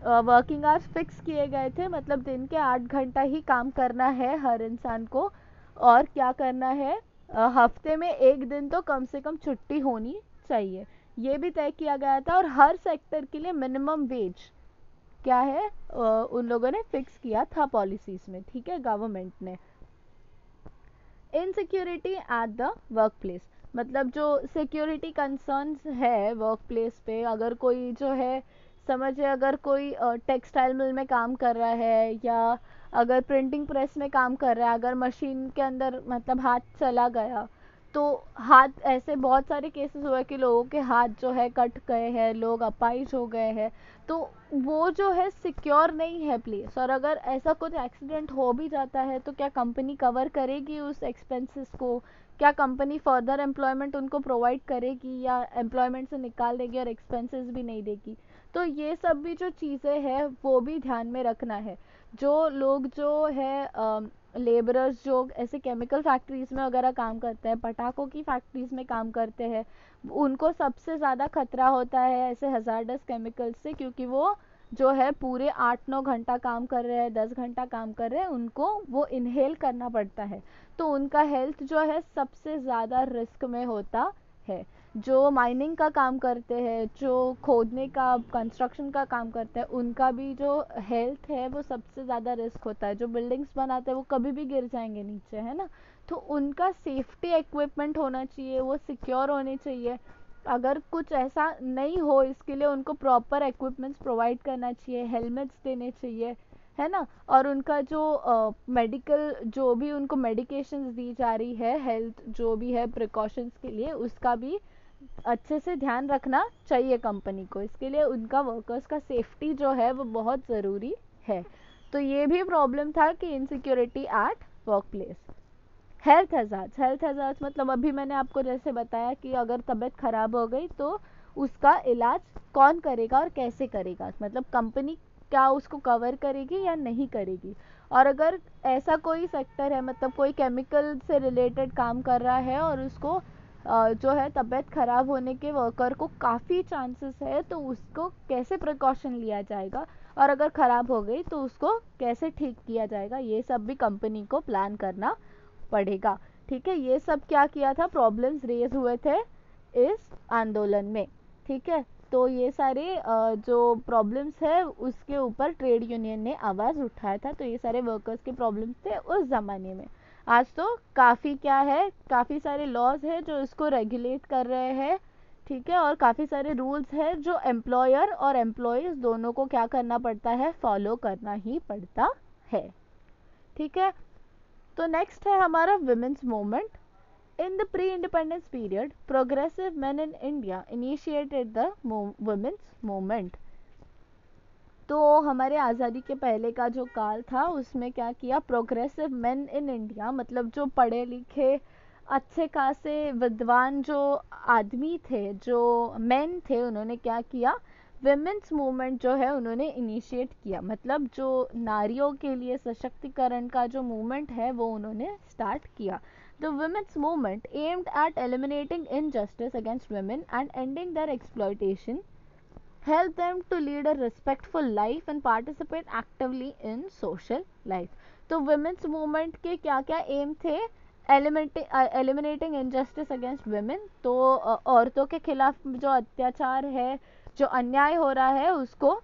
वर्किंग आवर्स फिक्स किए गए थे, मतलब दिन के 8 घंटा ही काम करना है हर इंसान को, और क्या करना है, हफ्ते में एक दिन तो कम से कम छुट्टी होनी चाहिए, ये भी तय किया गया था. और हर सेक्टर के लिए मिनिमम वेज क्या है उन लोगों ने फिक्स किया था पॉलिसीज में. ठीक है. गवर्नमेंट ने. Insecurity at the work place, मतलब जो सिक्योरिटी कंसर्न्स है वर्क प्लेस पे, अगर कोई जो है समझिए अगर कोई टेक्सटाइल मिल में काम कर रहा है या अगर प्रिंटिंग प्रेस में काम कर रहा है, अगर मशीन के अंदर मतलब हाथ चला गया, तो हाथ ऐसे बहुत सारे केसेस हुए कि लोगों के हाथ जो है कट गए हैं, लोग अपाहिज हो गए हैं, तो वो जो है सिक्योर नहीं है प्लेस। और अगर ऐसा कुछ एक्सीडेंट हो भी जाता है तो क्या कंपनी कवर करेगी उस एक्सपेंसेस को? क्या कंपनी फर्दर एम्प्लॉयमेंट उनको प्रोवाइड करेगी या एम्प्लॉयमेंट से निकाल देगी और एक्सपेंसेस भी नहीं देगी? तो ये सब भी जो चीज़ें हैं वो भी ध्यान में रखना है। जो लोग जो है लेबरर्स जो ऐसे केमिकल फैक्ट्रीज में वगैरह काम करते हैं, पटाखों की फैक्ट्रीज में काम करते हैं, उनको सबसे ज़्यादा खतरा होता है ऐसे हजार्डस केमिकल्स से, क्योंकि वो जो है पूरे 8-9 घंटा काम कर रहे हैं, 10 घंटा काम कर रहे हैं, उनको वो इनहेल करना पड़ता है, तो उनका हेल्थ जो है सबसे ज़्यादा रिस्क में होता है। जो माइनिंग का काम करते हैं, जो खोदने का कंस्ट्रक्शन का काम करते हैं, उनका भी जो हेल्थ है वो सबसे ज़्यादा रिस्क होता है। जो बिल्डिंग्स बनाते हैं वो कभी भी गिर जाएंगे नीचे, है ना, तो उनका सेफ्टी इक्विपमेंट होना चाहिए, वो सिक्योर होने चाहिए। अगर कुछ ऐसा नहीं हो इसके लिए उनको प्रॉपर इक्विपमेंट्स प्रोवाइड करना चाहिए, हेलमेट्स देने चाहिए, है ना, और उनका जो मेडिकल जो भी उनको मेडिकेशंस दी जा रही है, हेल्थ जो भी है प्रिकॉशंस के लिए, उसका भी अच्छे से ध्यान रखना चाहिए कंपनी को। इसके लिए उनका वर्कर्स का सेफ्टी जो है वो बहुत ज़रूरी है। तो ये भी प्रॉब्लम था कि insecurity at work place. Health hazards, health hazards मतलब अभी मैंने आपको जैसे बताया कि अगर तबीयत ख़राब हो गई तो उसका इलाज कौन करेगा और कैसे करेगा, मतलब कंपनी क्या उसको कवर करेगी या नहीं करेगी। और अगर ऐसा कोई सेक्टर है, मतलब कोई केमिकल से रिलेटेड काम कर रहा है और उसको जो है तबीयत ख़राब होने के वर्कर को काफ़ी चांसेस है, तो उसको कैसे प्रिकॉशन लिया जाएगा, और अगर ख़राब हो गई तो उसको कैसे ठीक किया जाएगा, ये सब भी कंपनी को प्लान करना पड़ेगा। ठीक है, ये सब क्या किया था, प्रॉब्लम्स रेज हुए थे इस आंदोलन में। ठीक है, तो ये सारे जो प्रॉब्लम्स है उसके ऊपर ट्रेड यूनियन ने आवाज़ उठाया था। तो ये सारे वर्कर्स के प्रॉब्लम्स थे उस ज़माने में। आज तो काफ़ी क्या है, काफ़ी सारे लॉज है जो इसको रेगुलेट कर रहे हैं। ठीक है, और काफ़ी सारे रूल्स है जो एम्प्लॉयर और एम्प्लॉयज़ दोनों को क्या करना पड़ता है, फॉलो करना ही पड़ता है। ठीक है, तो नेक्स्ट है हमारा women's movement. In the pre independence period progressive main in India initiated the women's movement. तो हमारे आज़ादी के पहले का जो काल था उसमें क्या किया, प्रोग्रेसिव मेन इन इंडिया मतलब जो पढ़े लिखे अच्छे खासे विद्वान जो आदमी थे, जो मेन थे, उन्होंने क्या किया, विमेंस मूवमेंट जो है उन्होंने इनिशिएट किया। मतलब जो नारियों के लिए सशक्तिकरण का जो मूवमेंट है वो उन्होंने स्टार्ट किया। The women's movement aimed at eliminating injustice against women and ending their exploitation, help them to lead a respectful life and participate actively in social life। तो women's movement के क्या क्या एम थे, eliminating injustice against women, तो औरतों के खिलाफ जो अत्याचार है, जो अन्याय हो रहा है उसको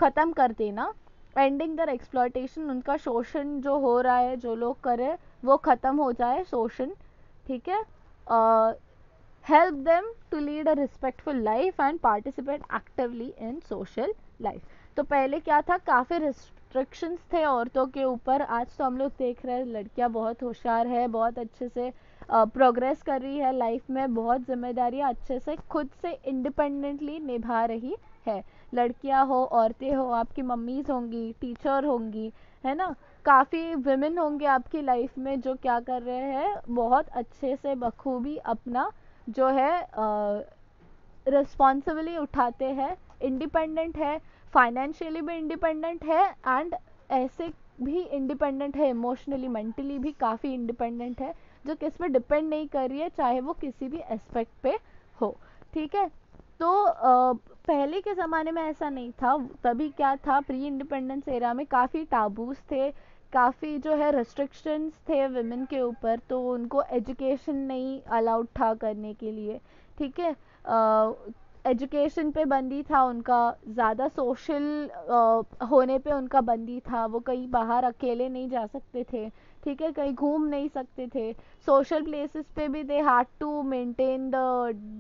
ख़त्म कर देना, एंडिंग दर एक्सप्लॉयटेशन, उनका शोषण जो हो रहा है जो लोग करे वो ख़त्म हो जाए, शोषण। ठीक है, help them to lead a respectful life and participate actively in social life। तो पहले क्या था, काफ़ी रिस्ट्रिक्शंस थे औरतों के ऊपर। आज तो हम लोग देख रहे हैं लड़कियां बहुत होशियार है, बहुत अच्छे से प्रोग्रेस कर रही है लाइफ में, बहुत जिम्मेदारियां अच्छे से खुद से इंडिपेंडेंटली निभा रही है। लड़कियां हो, औरतें हो, आपकी मम्मीज होंगी, टीचर होंगी, है ना, काफ़ी विमेन होंगे आपकी लाइफ में जो क्या कर रहे हैं, बहुत अच्छे से बखूबी अपना जो है रिस्पॉन्सिबिलिटी उठाते हैं, इंडिपेंडेंट है, फाइनेंशियली भी इंडिपेंडेंट है, एंड ऐसे भी इंडिपेंडेंट है इमोशनली, मेंटली भी काफ़ी इंडिपेंडेंट है, जो किस पे डिपेंड नहीं कर रही है, चाहे वो किसी भी एस्पेक्ट पे हो। ठीक है, तो पहले के ज़माने में ऐसा नहीं था। तभी क्या था, प्री इंडिपेंडेंस एरा में काफ़ी टाबूज थे, काफ़ी जो है रेस्ट्रिक्शंस थे विमेन के ऊपर, तो उनको एजुकेशन नहीं अलाउड था करने के लिए। ठीक है, एजुकेशन पे बंदी था उनका, ज़्यादा सोशल होने पे उनका बंदी था, वो कहीं बाहर अकेले नहीं जा सकते थे। ठीक है, कहीं घूम नहीं सकते थे, सोशल प्लेसेस पे भी they had to maintain the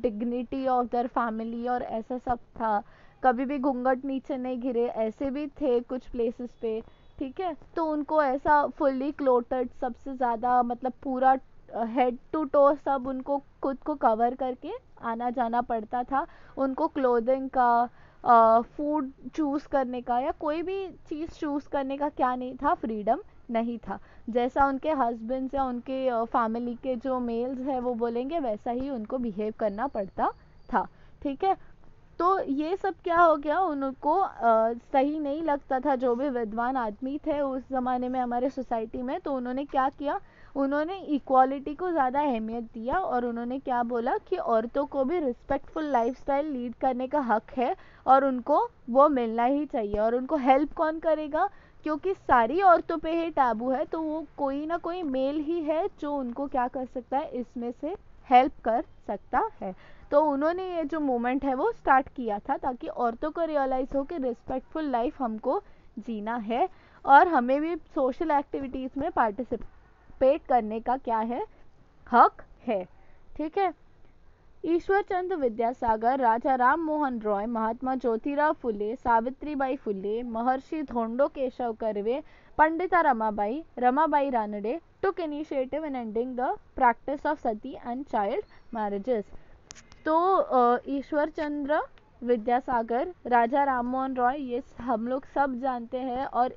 dignity of their family और ऐसा सब था, कभी भी घूंघट नीचे नहीं गिरे, ऐसे भी थे कुछ प्लेसेस पे। ठीक है, तो उनको ऐसा फुल्ली क्लोथड, सबसे ज़्यादा मतलब पूरा हेड टू टो सब उनको खुद को कवर करके आना जाना पड़ता था। उनको क्लोथिंग का, फूड चूज़ करने का या कोई भी चीज़ चूज़ करने का क्या नहीं था, फ्रीडम नहीं था। जैसा उनके हस्बैंड्स या उनके फैमिली के जो मेल्स हैं वो बोलेंगे वैसा ही उनको बिहेव करना पड़ता था। ठीक है, तो ये सब क्या हो गया, उनको सही नहीं लगता था। जो भी विद्वान आदमी थे उस ज़माने में हमारे सोसाइटी में, तो उन्होंने क्या किया, उन्होंने इक्वालिटी को ज़्यादा अहमियत दिया और उन्होंने क्या बोला कि औरतों को भी रिस्पेक्टफुल लाइफस्टाइल लीड करने का हक है और उनको वो मिलना ही चाहिए। और उनको हेल्प कौन करेगा, क्योंकि सारी औरतों पे ही टैबू है, तो वो कोई ना कोई मेल ही है जो उनको क्या कर सकता है, इसमें से हेल्प कर सकता है। तो उन्होंने ये जो मूवमेंट है वो स्टार्ट किया था ताकि औरतों को रियलाइज़ हो कि रिस्पेक्टफुल लाइफ हमको जीना है और हमें भी सोशल एक्टिविटीज़ में पार्टिसिपेट करने का क्या है, हक है। ठीक है, ईश्वर चंद्र विद्यासागर, राजा राम मोहन रॉय, महात्मा ज्योतिराव फुले, सावित्रीबाई फुले, महर्षि Dhondo Keshav Karve, Pandita Ramabai Ranade took initiative in ending the practice of sati and child marriages। तो ईश्वर चंद्र विद्यासागर, राजा राम मोहन रॉय, ये हम लोग सब जानते हैं। और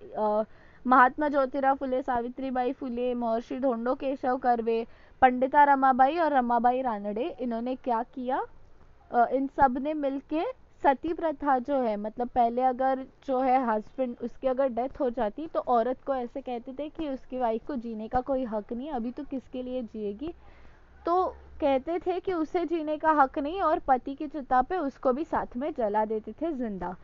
महात्मा ज्योतिराव फुले, सावित्रीबाई फुले, महर्षि धोंडो केशव कर्वे, पंडिता रमाबाई और रमाबाई रानडे, इन्होंने क्या किया, इन सब ने मिलके सती प्रथा जो है, मतलब पहले अगर जो है हस्बैंड उसकी अगर डेथ हो जाती तो औरत को ऐसे कहते थे कि उसकी वाइफ को जीने का कोई हक नहीं, अभी तो किसके लिए जिएगी, तो कहते थे कि उसे जीने का हक नहीं और पति की चिता पे उसको भी साथ में जला देते थे जिंदा।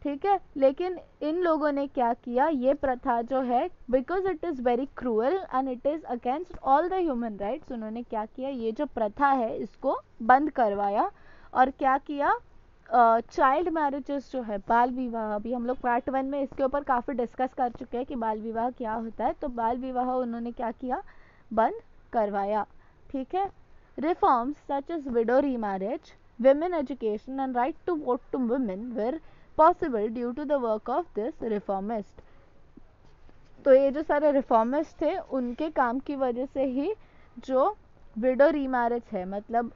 ठीक है, लेकिन इन लोगों ने क्या किया, ये प्रथा जो है, because it is very cruel and it is against all the human rights, उन्होंने क्या किया, ये जो प्रथा है इसको बंद करवाया। और क्या किया, चाइल्ड मैरिजेस जो है, बाल विवाह, अभी हम लोग पार्ट 1 में इसके ऊपर काफ़ी डिस्कस कर चुके हैं कि बाल विवाह क्या होता है, तो बाल विवाह उन्होंने क्या किया, बंद करवाया। ठीक है, reforms such as widow remarriage, women education and right to vote to women were possible due to the work of this reformist। तो ये जो सारे रिफॉर्मिस्ट थे उनके काम की वजह से ही जो विडो रीमैरिज है, मतलब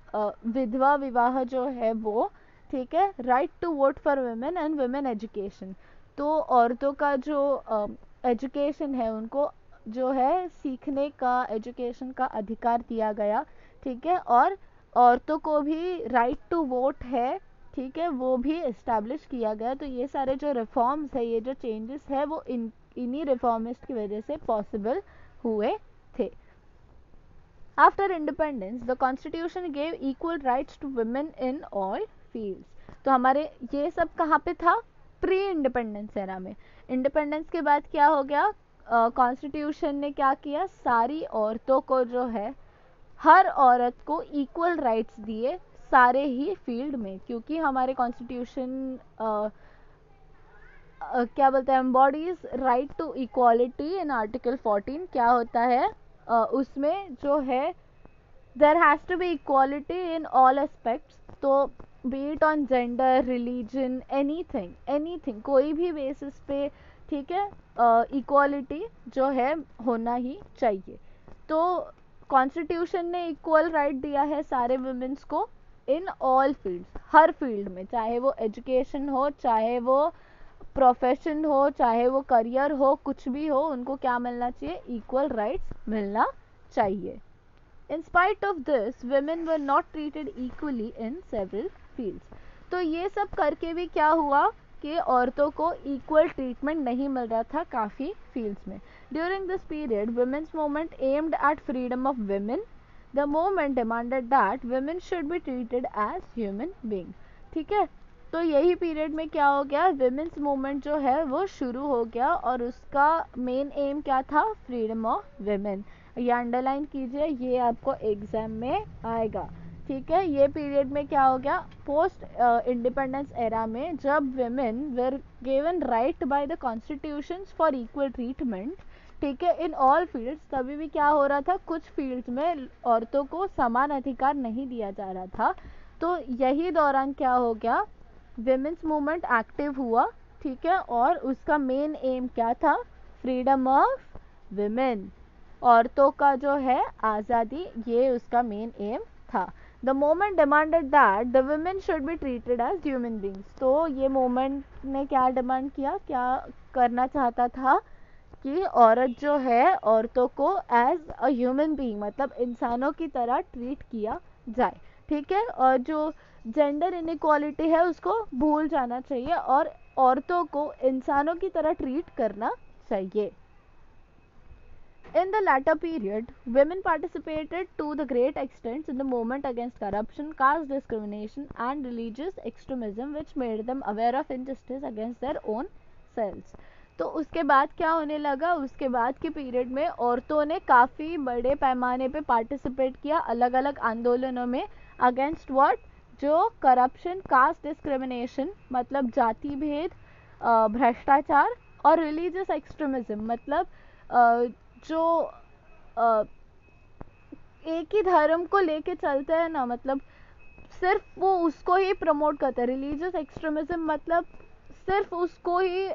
विधवा विवाह जो है वो, ठीक है, right to vote for women and women education, तो औरतों का जो एजुकेशन है, उनको जो है सीखने का, एजुकेशन का अधिकार दिया गया। ठीक है, और औरतों को भी राइट टू वोट है, ठीक है, वो भी इस्टेब्लिश किया गया। तो ये सारे जो रिफॉर्म्स है, ये जो चेंजेस है, वो इन्हीं रिफॉर्मिस्ट की वजह से पॉसिबल हुए थे। After independence the constitution gave equal rights to women in all fields. तो हमारे ये सब कहाँ पे था, प्री इंडिपेंडेंस एरा में। इंडिपेंडेंस के बाद क्या हो गया, कॉन्स्टिट्यूशन ने क्या किया, सारी औरतों को जो है, हर औरत को इक्वल राइट्स दिए सारे ही फील्ड में, क्योंकि हमारे कॉन्स्टिट्यूशन क्या बोलते हैं, embodies right to equality in article 14। क्या होता है, उसमें जो है there has to be equality in all aspects, तो be it on gender, religion, anything, कोई भी बेसिस पे, ठीक है, इक्वालिटी जो है होना ही चाहिए। तो कॉन्स्टिट्यूशन ने इक्वल राइट दिया है सारे वुमेन्स को इन ऑल फील्ड्स, हर फील्ड में, चाहे वो एजुकेशन हो, चाहे वो प्रोफेशन हो, चाहे वो करियर हो, कुछ भी हो, उनको क्या मिलना चाहिए, इक्वल राइट्स मिलना चाहिए। In spite of this women were not treated equally in several fields। तो ये सब करके भी क्या हुआ कि औरतों को इक्वल ट्रीटमेंट नहीं मिल रहा था काफ़ी फील्ड्स में। During this period women's movement aimed at freedom of women। the movement demanded that women should be treated as human beings। ठीक है, तो यही पीरियड में क्या हो गया, विमेंस मूवमेंट जो है वो शुरू हो गया और उसका मेन एम क्या था, फ्रीडम ऑफ विमेन। ये अंडरलाइन कीजिए, ये आपको एग्जाम में आएगा। ठीक है, ये पीरियड में क्या हो गया, पोस्ट इंडिपेंडेंस एरा में, जब women were given right by the constitutions for equal treatment, ठीक है, इन ऑल फील्ड्स, तभी भी क्या हो रहा था, कुछ फील्ड्स में औरतों को समान अधिकार नहीं दिया जा रहा था। तो यही दौरान क्या हो गया, विमेंस मूवमेंट एक्टिव हुआ, ठीक है, और उसका मेन एम क्या था, फ्रीडम ऑफ विमेन, औरतों का जो है आज़ादी, ये उसका मेन एम था। The movement demanded that the women should be treated as human beings. तो ये मोमेंट ने क्या डिमांड किया, क्या करना चाहता था कि औरत जो है, औरतों को एज अ ह्यूमन बीइंग, मतलब इंसानों की तरह ट्रीट किया जाए, ठीक है, और जो जेंडर इनइक्वालिटी है उसको भूल जाना चाहिए और औरतों को इंसानों की तरह ट्रीट करना चाहिए। In the latter period, women participated to the great extent in the movement against corruption, caste discrimination, and religious extremism, which made them aware of injustice against their own selves. तो उसके बाद क्या होने लगा, उसके बाद के पीरियड में औरतों ने काफ़ी बड़े पैमाने पे पार्टिसिपेट किया अलग अलग आंदोलनों में, अगेंस्ट व्हाट, जो करप्शन, कास्ट डिस्क्रिमिनेशन मतलब जाति भेद, भ्रष्टाचार, और रिलीजियस एक्सट्रीमिज्म मतलब जो एक ही धर्म को लेके चलते हैं ना, मतलब सिर्फ वो उसको ही प्रमोट करते हैं। रिलीजियस एक्सट्रीमिज्म मतलब सिर्फ उसको ही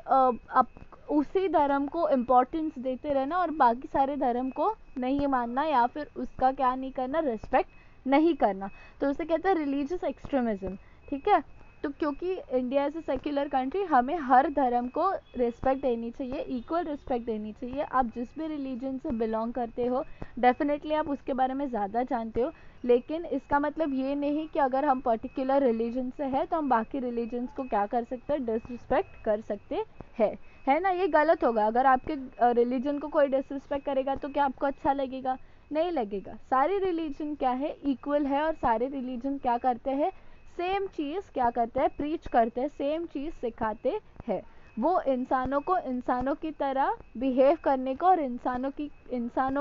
उसी धर्म को इम्पोर्टेंस देते रहना और बाकी सारे धर्म को नहीं मानना या फिर उसका क्या नहीं करना, रिस्पेक्ट नहीं करना। तो उसे कहते हैं रिलीजियस एक्सट्रीमिज्म, ठीक है। तो क्योंकि India is a secular country, हमें हर धर्म को रिस्पेक्ट देनी चाहिए, इक्वल रिस्पेक्ट देनी चाहिए। आप जिस भी रिलीजन से बिलोंग करते हो, डेफिनेटली आप उसके बारे में ज़्यादा जानते हो, लेकिन इसका मतलब ये नहीं कि अगर हम पर्टिकुलर रिलीजन से है तो हम बाकी रिलीजन्स को क्या कर सकते हैं, डिसरिस्पेक्ट कर सकते हैं, है ना। ये गलत होगा। अगर आपके रिलीजन को कोई डिसरिस्पेक्ट करेगा तो क्या आपको अच्छा लगेगा? नहीं लगेगा। सारे रिलीजन क्या है, इक्वल है, और सारे रिलीजन क्या करते हैं, सेम चीज़ क्या करते हैं, प्रीच करते हैं, सेम चीज़ सिखाते हैं। वो इंसानों को इंसानों की तरह बिहेव करने को और इंसानों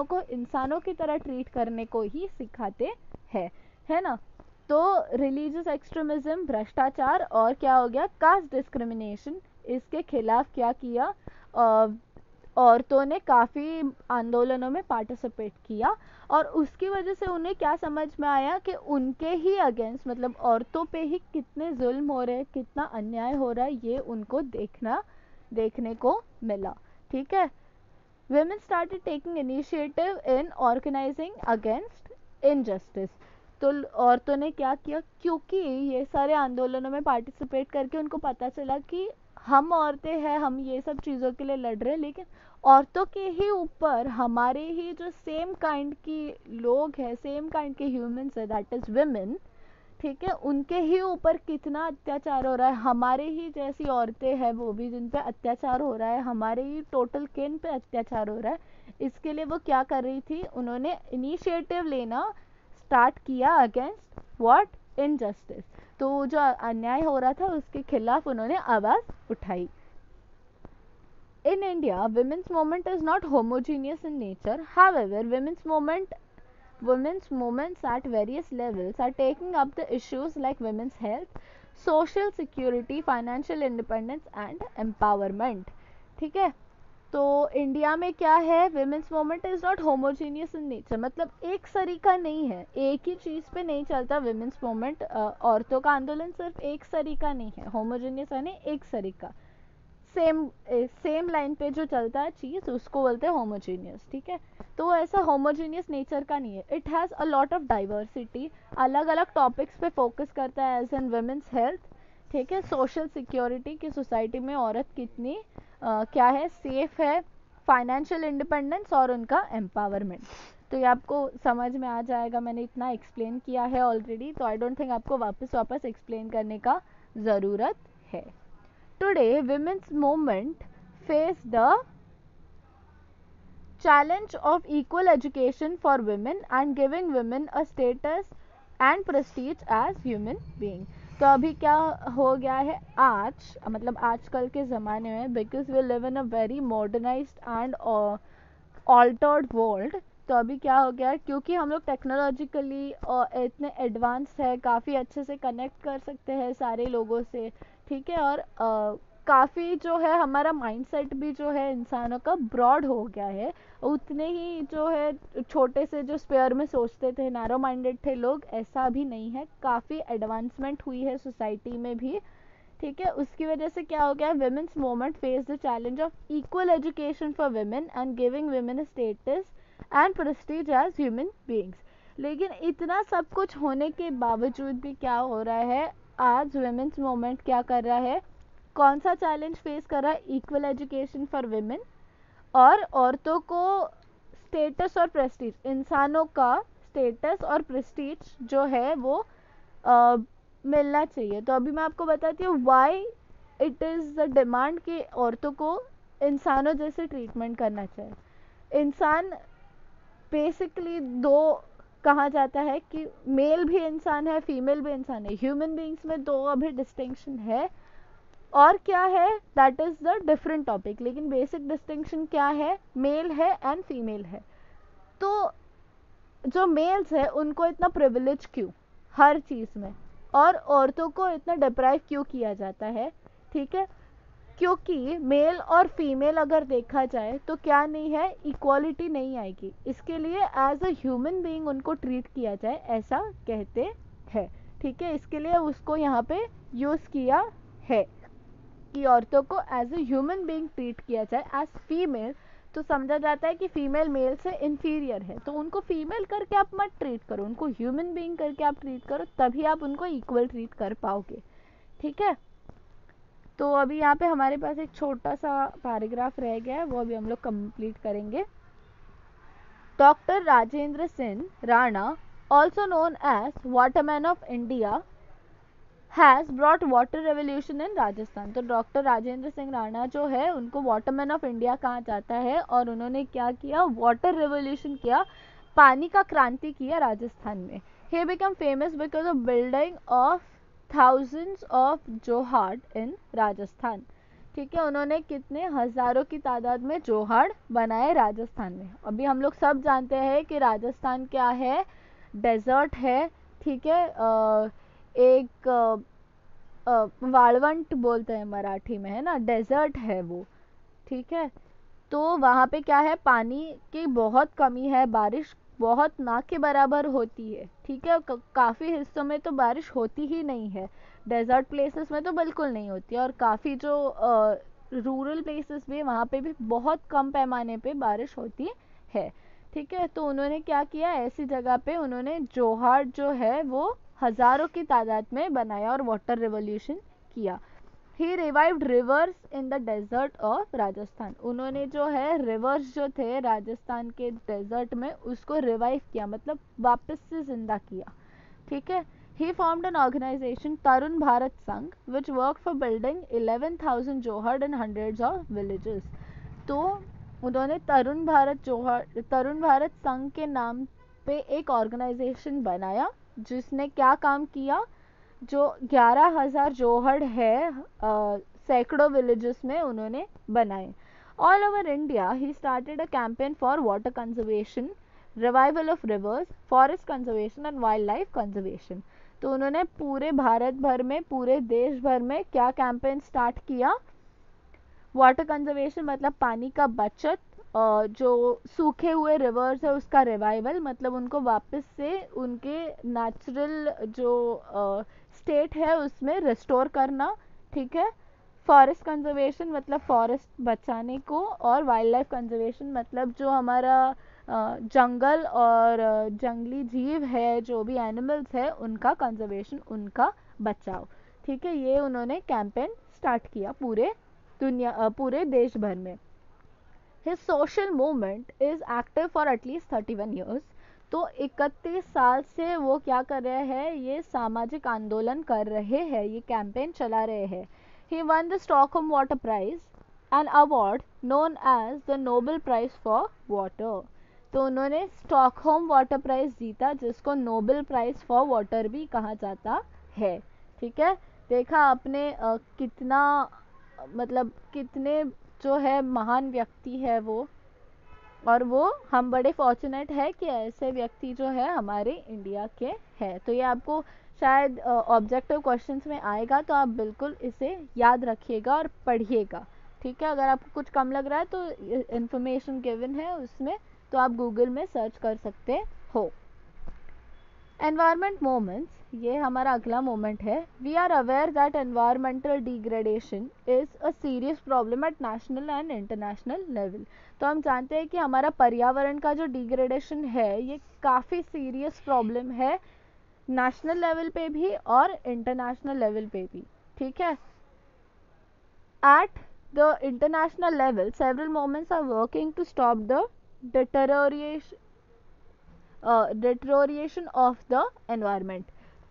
को इंसानों की तरह ट्रीट करने को ही सिखाते हैं, है ना। तो रिलीजियस एक्सट्रीमिज्म, भ्रष्टाचार, और क्या हो गया, कास्ट डिस्क्रिमिनेशन, इसके खिलाफ क्या किया, औरतों ने काफ़ी आंदोलनों में पार्टिसिपेट किया, और उसकी वजह से उन्हें क्या समझ में आया कि उनके ही अगेंस्ट, मतलब औरतों पे ही कितने जुल्म हो रहे हैं, कितना अन्याय हो रहा है, ये उनको देखने को मिला, ठीक है। Women started taking initiative in organizing against injustice। तो औरतों ने क्या किया, क्योंकि ये सारे आंदोलनों में पार्टिसिपेट करके उनको पता चला कि हम औरतें हैं, हम ये सब चीज़ों के लिए लड़ रहे हैं, लेकिन औरतों के ही ऊपर हमारे ही जो सेम काइंड की लोग हैं, सेम काइंड के ह्यूमंस है, दैट इज़ विमेन, ठीक है, उनके ही ऊपर कितना अत्याचार हो रहा है। हमारे ही जैसी औरतें हैं वो भी, जिन पे अत्याचार हो रहा है, हमारे ही टोटल किन पे अत्याचार हो रहा है। इसके लिए वो क्या कर रही थी, उन्होंने इनिशिएटिव लेना स्टार्ट किया अगेंस्ट व्हाट, इनजस्टिस। तो जो अन्याय हो रहा था उसके खिलाफ उन्होंने आवाज़ उठाई। In India, women's movement is not homogeneous in nature. However, women's movements at various levels are taking up the issues like women's health, social security, financial independence and empowerment, ठीक है। तो इंडिया में क्या है, women's movement is not homogeneous in nature, मतलब एक सरीका नहीं है, एक ही चीज़ पे नहीं चलता विमेंस मूवमेंट। औरतों का आंदोलन सिर्फ एक सरीका नहीं है, होमोजीनियस यानी एक सरीका, सेम लाइन पे जो चलता है चीज़, उसको बोलते हैं होमोजीनियस, ठीक है। तो ऐसा होमोजीनियस नेचर का नहीं है, it has a lot of diversity, अलग अलग टॉपिक्स पे फोकस करता है, एज एन वुमेन्स हेल्थ, ठीक है, सोशल सिक्योरिटी की सोसाइटी में औरत कितनी क्या है, सेफ है, फाइनेंशियल इंडिपेंडेंस और उनका एम्पावरमेंट। तो ये आपको समझ में आ जाएगा, मैंने इतना एक्सप्लेन किया है ऑलरेडी, तो आई डोंट थिंक आपको वापस एक्सप्लेन करने का ज़रूरत है। Today, women's movement face the challenge of equal education for women and giving women a status and prestige as human being। तो अभी क्या हो गया है, आज मतलब आजकल के ज़माने में, because we live in a very modernised and altered world, तो अभी क्या हो गया है, क्योंकि हम लोग टेक्नोलॉजिकली इतने एडवांस है, काफ़ी अच्छे से कनेक्ट कर सकते हैं सारे लोगों से, ठीक है, और काफ़ी जो है हमारा माइंडसेट भी जो है इंसानों का ब्रॉड हो गया है। उतने ही जो है छोटे से जो स्पेयर में सोचते थे, नैरो माइंडेड थे लोग, ऐसा भी नहीं है। काफ़ी एडवांसमेंट हुई है सोसाइटी में भी, ठीक है। उसकी वजह से क्या हो गया, women's movement face the challenge of equal education for women and giving women status and prestige as human beings. लेकिन इतना सब कुछ होने के बावजूद भी क्या हो रहा है, आज विमेंस मूवमेंट क्या कर रहा है, कौन सा चैलेंज फेस कर रहा है, इक्वल एजुकेशन फॉर विमेन और औरतों को स्टेटस और प्रेस्टीज, इंसानों का स्टेटस और प्रेस्टीज जो है वो मिलना चाहिए। तो अभी मैं आपको बताती हूँ why it is the demand कि औरतों को इंसानों जैसे ट्रीटमेंट करना चाहिए। इंसान बेसिकली दो कहा जाता है कि मेल भी इंसान है, फीमेल भी इंसान है। ह्यूमन बीइंग्स में दो अभी डिस्टिंक्शन है, और क्या है, that is the different topic. लेकिन बेसिक डिस्टिंक्शन क्या है, मेल है एंड फीमेल है। तो जो मेल्स है उनको इतना प्रिविलेज क्यों हर चीज़ में, और औरतों को इतना डिप्राइव क्यों किया जाता है, ठीक है। क्योंकि मेल और फीमेल अगर देखा जाए तो क्या नहीं है, इक्वालिटी नहीं आएगी। इसके लिए एज अ ह्यूमन बीइंग उनको ट्रीट किया जाए, ऐसा कहते हैं, ठीक है। इसके लिए उसको यहाँ पे यूज़ किया है कि औरतों को as a human being treat किया जाए। एज फीमेल तो समझा जाता है कि फीमेल मेल से इंफीरियर है, तो उनको फीमेल करके आप मत ट्रीट करो, उनको ह्यूमन बीइंग करके आप ट्रीट करो, तभी आप उनको इक्वल ट्रीट कर पाओगे, ठीक है। तो अभी यहाँ पे हमारे पास एक छोटा सा पैराग्राफ रह गया है, वो अभी हम लोग कंप्लीट करेंगे। Doctor Rajendra Singh Rana, also known as waterman of India, has brought water revolution in Rajasthan. तो डॉक्टर राजेंद्र सिंह राणा जो है उनको वाटरमैन ऑफ इंडिया कहा जाता है, और उन्होंने क्या किया, वाटर रेवोल्यूशन किया, पानी का क्रांति किया राजस्थान में। He become famous because of building of thousands of johad in Rajasthan, ठीक है। उन्होंने कितने हज़ारों की तादाद में जोहार्ड बनाए राजस्थान में। अभी हम लोग सब जानते हैं कि राजस्थान क्या है, डेजर्ट है, ठीक है। एक वाळवंट बोलते हैं मराठी में, है ना, डेजर्ट है वो, ठीक है। तो वहाँ पे क्या है, पानी की बहुत कमी है, बारिश बहुत ना के बराबर होती है, ठीक है। काफ़ी हिस्सों में तो बारिश होती ही नहीं है, डेजर्ट प्लेसेस में तो बिल्कुल नहीं होती है, और काफ़ी जो रूरल प्लेसेस भी है वहाँ पे भी बहुत कम पैमाने पे बारिश होती है, ठीक है। तो उन्होंने क्या किया, ऐसी जगह पे उन्होंने जोहार्ड जो है वो हज़ारों की तादाद में बनाया और वाटर रिवॉल्यूशन किया। He revived rivers in the desert of Rajasthan. उन्होंने जो है रिवर्स जो थे राजस्थान के डेजर्ट में उसको रिवाइव किया, मतलब वापस से जिंदा किया, ठीक है। He formed an organisation Tarun Bharat Sangh which work for building 11,000 johad in hundreds of villages. तो उन्होंने तरुण भारत संघ के नाम पे एक ऑर्गेनाइजेशन बनाया, जिसने क्या काम किया, जो 11,000 जोहड़ है सैकड़ों विलेजेस में उन्होंने बनाए। All over India he started a campaign for water conservation, revival of reverse, forest conservation and wild life conservation. तो उन्होंने पूरे भारत भर में, पूरे देश भर में क्या कैंपेन स्टार्ट किया, वाटर कंजर्वेशन मतलब पानी का बचत, जो सूखे हुए रिवर्स है उसका रिवाइवल मतलब उनको वापस से उनके नेचुरल जो स्टेट है उसमें रिस्टोर करना, ठीक है। फॉरेस्ट कंजर्वेशन मतलब फॉरेस्ट बचाने को, और वाइल्ड लाइफ कंजर्वेशन मतलब जो हमारा जंगल और जंगली जीव है, जो भी एनिमल्स है उनका कंजर्वेशन, उनका बचाव, ठीक है। ये उन्होंने कैंपेन स्टार्ट किया पूरे देश भर में। His social movement is active for at least 31 years. तो 31 साल से वो क्या कर रहे हैं, ये सामाजिक आंदोलन कर रहे हैं, ये कैंपेन चला रहे हैं। He won the Stockholm Water Prize, an award known as the Nobel Prize for Water. तो उन्होंने स्टॉकहोम वाटर प्राइज जीता, जिसको नोबेल प्राइज फॉर वाटर भी कहा जाता है, ठीक है। देखा आपने कितना मतलब कितने जो है महान व्यक्ति है वो, और वो हम बड़े फॉर्चुनेट है कि ऐसे व्यक्ति जो है हमारे इंडिया के हैं। तो ये आपको शायद ऑब्जेक्टिव क्वेश्चंस में आएगा, तो आप बिल्कुल इसे याद रखिएगा और पढ़िएगा, ठीक है। अगर आपको कुछ कम लग रहा है तो इंफॉर्मेशन गिवन है उसमें, तो आप गूगल में सर्च कर सकते हो। एनवायरमेंट मोमेंट्स, ये हमारा अगला मोमेंट है। We are aware that environmental degradation is a serious problem at national and international level. तो हम जानते हैं कि हमारा पर्यावरण का जो डिग्रेडेशन है ये काफ़ी सीरियस प्रॉब्लम है, नेशनल लेवल पे भी और इंटरनेशनल लेवल पे भी, ठीक है। At the international level several movements are working to stop the deterioration of the environment.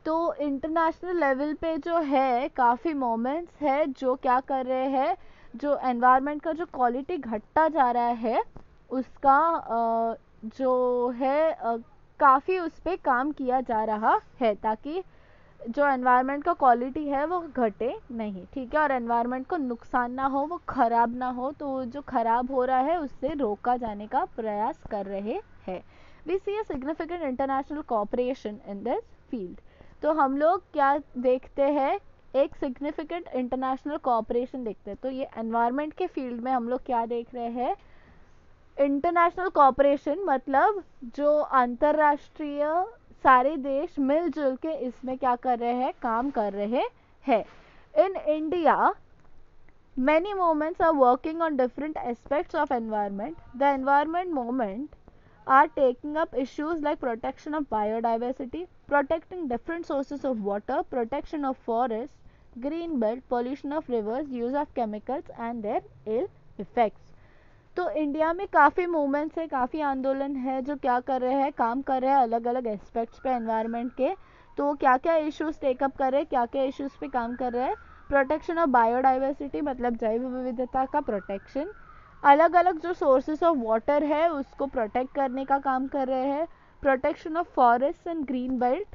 तो इंटरनेशनल लेवल पे जो है काफ़ी मोमेंट्स है जो क्या कर रहे हैं, जो एनवायरनमेंट का जो क्वालिटी घटता जा रहा है उसका जो है काफ़ी उस पर काम किया जा रहा है, ताकि जो एनवायरनमेंट का क्वालिटी है वो घटे नहीं, ठीक है, और एनवायरनमेंट को नुकसान ना हो, वो ख़राब ना हो। तो जो ख़राब हो रहा है उससे रोका जाने का प्रयास कर रहे हैं। We see a significant international cooperation in this field. तो हम लोग क्या देखते हैं, एक सिग्निफिकेंट इंटरनेशनल कोऑपरेशन देखते हैं। तो ये एनवायरनमेंट के फील्ड में हम लोग क्या देख रहे हैं, इंटरनेशनल कोऑपरेशन, मतलब जो अंतरराष्ट्रीय सारे देश मिलजुल के इसमें क्या कर रहे हैं, काम कर रहे हैं। In India many movements are working on different aspects of environment. The environment movement are taking up issues like protection of biodiversity, protecting different sources of water, protection of forests, green belt, pollution of rivers, use of chemicals and their ill effects. तो India में काफ़ी movements है, काफ़ी आंदोलन है जो क्या कर रहे हैं, काम कर रहे हैं अलग अलग एस्पेक्ट्स पे एनवायरनमेंट के। तो वो क्या क्या इश्यूज टेकअप कर रहे हैं, क्या क्या इश्यूज पे काम कर रहे हैं। प्रोटेक्शन ऑफ बायोडाइवर्सिटी, मतलब जैव विविधता का प्रोटेक्शन। अलग अलग जो सोर्सेस ऑफ वाटर है उसको प्रोटेक्ट करने का काम कर रहे हैं। Protection of forest and green belt,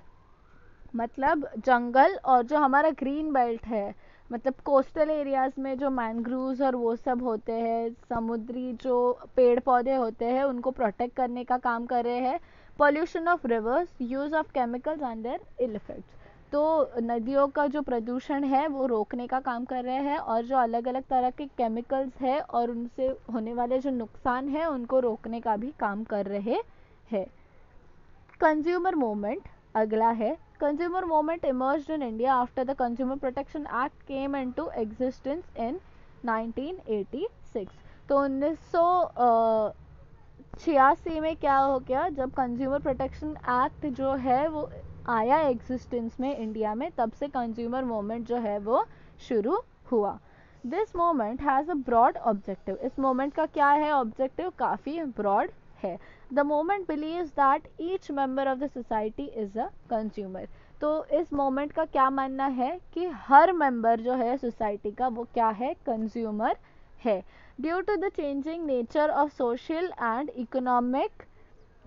मतलब जंगल और जो हमारा ग्रीन बेल्ट है, मतलब कोस्टल एरियाज़ में जो मैंग्रोव्स और वो सब होते हैं, समुद्री जो पेड़ पौधे होते हैं उनको प्रोटेक्ट करने का काम कर रहे हैं। Pollution of rivers, use of chemicals and their ill effects, तो नदियों का जो प्रदूषण है वो रोकने का काम कर रहे हैं, और जो अलग अलग तरह के केमिकल्स है और उनसे होने वाले जो नुकसान है उनको रोकने का भी काम कर रहे हैं। कंज्यूमर मूवमेंट अगला है। Consumer movement emerged in India after the consumer protection act came into existence in 1986। तो 1986 में क्या हो गया, जब कंज्यूमर प्रोटेक्शन एक्ट जो है वो आया एग्जिस्टेंस में इंडिया में, तब से कंज्यूमर मूवमेंट जो है वो शुरू हुआ। This movement has a broad objective, इस मूवमेंट का क्या है ऑब्जेक्टिव, काफ़ी ब्रॉड है। The movement believes that each member of the society is a consumer. तो इस मूवमेंट का क्या मानना है कि हर मेंबर जो है सोसाइटी का वो क्या है, कंज्यूमर है। Due to the changing nature of social and economic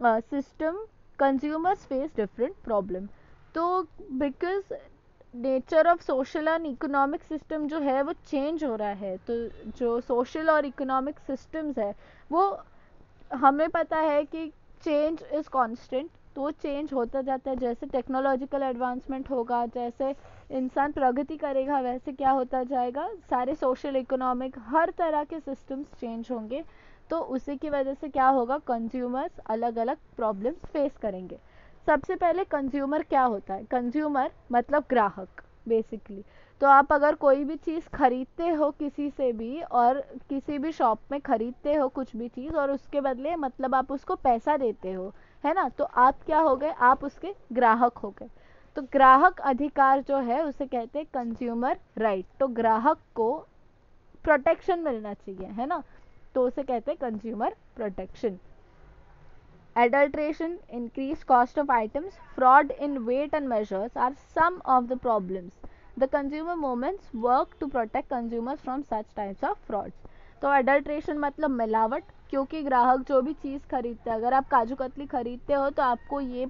system, consumers face different problem. तो because nature of social and economic system जो है वो चेंज हो रहा है, तो जो सोशल और इकोनॉमिक सिस्टम्स है वो हमें पता है कि चेंज इज़ कांस्टेंट, तो वो चेंज होता जाता है। जैसे टेक्नोलॉजिकल एडवांसमेंट होगा, जैसे इंसान प्रगति करेगा, वैसे क्या होता जाएगा, सारे सोशल इकोनॉमिक हर तरह के सिस्टम्स चेंज होंगे। तो उसी की वजह से क्या होगा, कंज्यूमर्स अलग अलग प्रॉब्लम्स फेस करेंगे। सबसे पहले कंज्यूमर क्या होता है, कंज्यूमर मतलब ग्राहक बेसिकली। तो आप अगर कोई भी चीज़ खरीदते हो किसी से भी, और किसी भी शॉप में खरीदते हो कुछ भी चीज़ और उसके बदले मतलब आप उसको पैसा देते हो, है ना, तो आप क्या हो गए, आप उसके ग्राहक हो गए। तो ग्राहक अधिकार जो है उसे कहते हैं कंज्यूमर राइट। तो ग्राहक को प्रोटेक्शन मिलना चाहिए, है ना, तो उसे कहते हैं consumer protection. Adulteration, increased cost of items, fraud in weight and measures are some of the problems. The consumer movements work to protect consumers from such types of frauds. तो adulteration मतलब मिलावट, क्योंकि ग्राहक जो भी चीज़ खरीदते हैं, अगर आप काजू कतली खरीदते हो तो आपको ये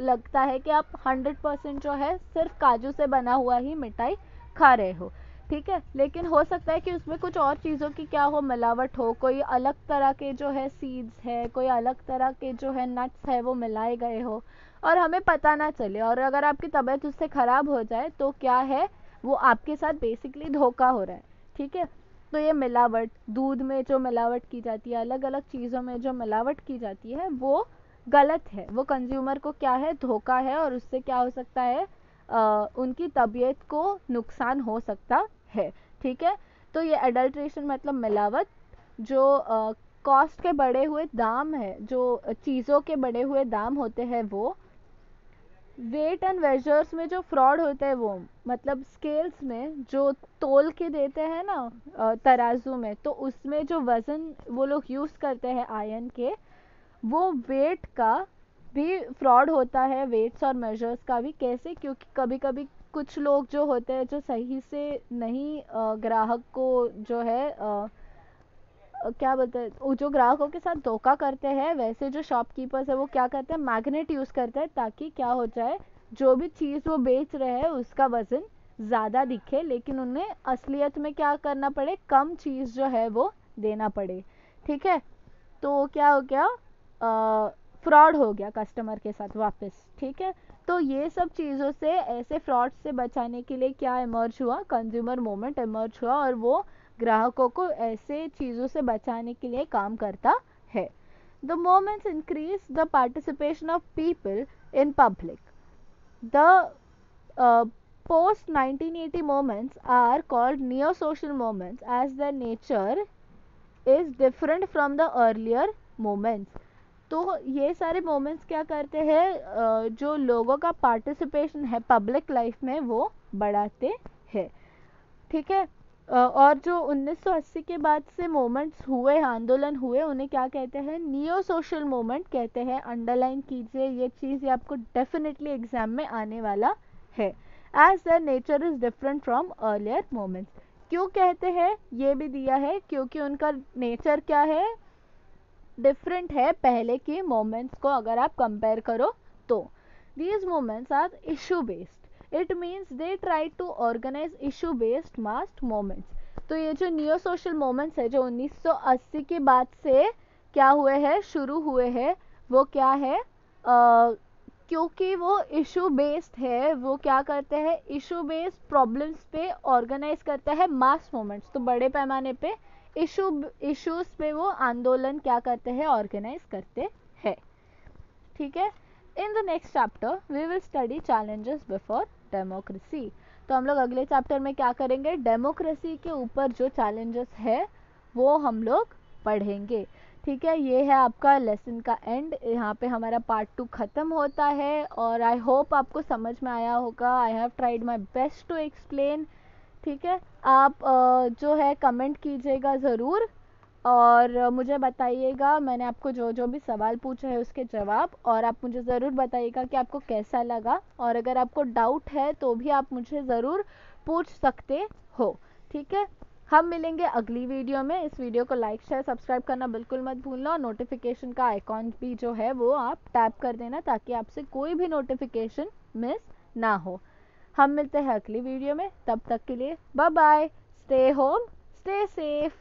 लगता है कि आप 100% जो है सिर्फ काजू से बना हुआ ही मिठाई खा रहे हो, ठीक है। लेकिन हो सकता है कि उसमें कुछ और चीज़ों की क्या हो, मिलावट हो, कोई अलग तरह के जो है सीड्स है, कोई अलग तरह के जो है नट्स है वो मिलाए गए हो और हमें पता ना चले, और अगर आपकी तबीयत उससे ख़राब हो जाए तो क्या है, वो आपके साथ बेसिकली धोखा हो रहा है। ठीक है। तो ये मिलावट, दूध में जो मिलावट की जाती है, अलग अलग चीज़ों में जो मिलावट की जाती है वो गलत है, वो कंज्यूमर को क्या है, धोखा है, और उससे क्या हो सकता है, उनकी तबीयत को नुकसान हो सकता है। ठीक है। तो ये एडल्ट्रेशन मतलब मिलावट, जो कॉस्ट के बढ़े हुए दाम है, जो चीज़ों के बढ़े हुए दाम होते हैं, वो वेट एंड मेजर्स में जो फ्रॉड होता है, वो मतलब स्केल्स में जो तोल के देते हैं ना, तराजू में, तो उसमें जो वज़न वो लोग यूज़ करते हैं आयन के, वो वेट का भी फ्रॉड होता है, वेट्स और मेजर्स का भी। कैसे? क्योंकि कभी कभी कुछ लोग जो होते हैं जो सही से नहीं ग्राहक को जो है क्या बोलते हैं, वो जो ग्राहकों के साथ धोखा करते हैं, वैसे जो शॉपकीपर्स है वो क्या करते हैं, मैग्नेट यूज़ करते हैं ताकि क्या हो जाए, जो भी चीज़ वो बेच रहे हैं उसका वज़न ज़्यादा दिखे, लेकिन उन्हें असलियत में क्या करना पड़े, कम चीज़ जो है वो देना पड़े। ठीक है। तो क्या हो गया, फ्रॉड हो गया कस्टमर के साथ वापस। ठीक है। तो ये सब चीज़ों से, ऐसे फ्रॉड से बचाने के लिए क्या इमर्ज हुआ, कंज्यूमर मूवमेंट इमर्ज हुआ, और वो ग्राहकों को ऐसे चीज़ों से बचाने के लिए काम करता है। The moments increase the participation of people in public. The post 1980 moments are called neo social moments as their nature is different from the earlier moments. तो ये सारे मोमेंट्स क्या करते हैं, जो लोगों का पार्टिसिपेशन है पब्लिक लाइफ में वो बढ़ाते हैं। ठीक है। और जो 1980 के बाद से मोमेंट्स हुए, आंदोलन हुए, उन्हें क्या कहते हैं, नियो सोशल मोमेंट कहते हैं। अंडरलाइन कीजिए ये चीज़, ये आपको डेफिनेटली एग्जाम में आने वाला है। As the nature is different from earlier movements. क्यों कहते हैं, ये भी दिया है, क्योंकि उनका नेचर क्या है, डिफरेंट है पहले के मोमेंट्स को अगर आप कंपेयर करो तो। These movements are issue based, it means they try to organise issue based mass movements. तो ये जो नियो सोशल मोमेंट्स है जो 1980 के बाद से क्या हुए हैं, शुरू हुए हैं, वो क्या है, क्योंकि वो इशू बेस्ड है, वो क्या करते हैं, इशू बेस्ड प्रॉब्लम्स पे ऑर्गेनाइज करते हैं मास मोमेंट्स। तो बड़े पैमाने पे इश्यूज पे वो आंदोलन क्या करते हैं, ऑर्गेनाइज करते हैं। ठीक है। In the next chapter we will study challenges before democracy. तो हम लोग अगले चैप्टर में क्या करेंगे, डेमोक्रेसी के ऊपर जो चैलेंजेस है वो हम लोग पढ़ेंगे। ठीक है। ये है आपका लेसन का एंड, यहाँ पे हमारा पार्ट 2 ख़त्म होता है, और आई होप आपको समझ में आया होगा। I have tried my best to explain. ठीक है। आप जो है कमेंट कीजिएगा ज़रूर, और मुझे बताइएगा मैंने आपको जो जो भी सवाल पूछा है उसके जवाब, और आप मुझे ज़रूर बताइएगा कि आपको कैसा लगा, और अगर आपको डाउट है तो भी आप मुझे ज़रूर पूछ सकते हो। ठीक है। हम मिलेंगे अगली वीडियो में। इस वीडियो को लाइक शेयर सब्सक्राइब करना बिल्कुल मत भूलना, और नोटिफिकेशन का आइकॉन भी जो है वो आप टैप कर देना ताकि आपसे कोई भी नोटिफिकेशन मिस ना हो। हम मिलते हैं अगली वीडियो में, तब तक के लिए bye bye, stay home, stay safe.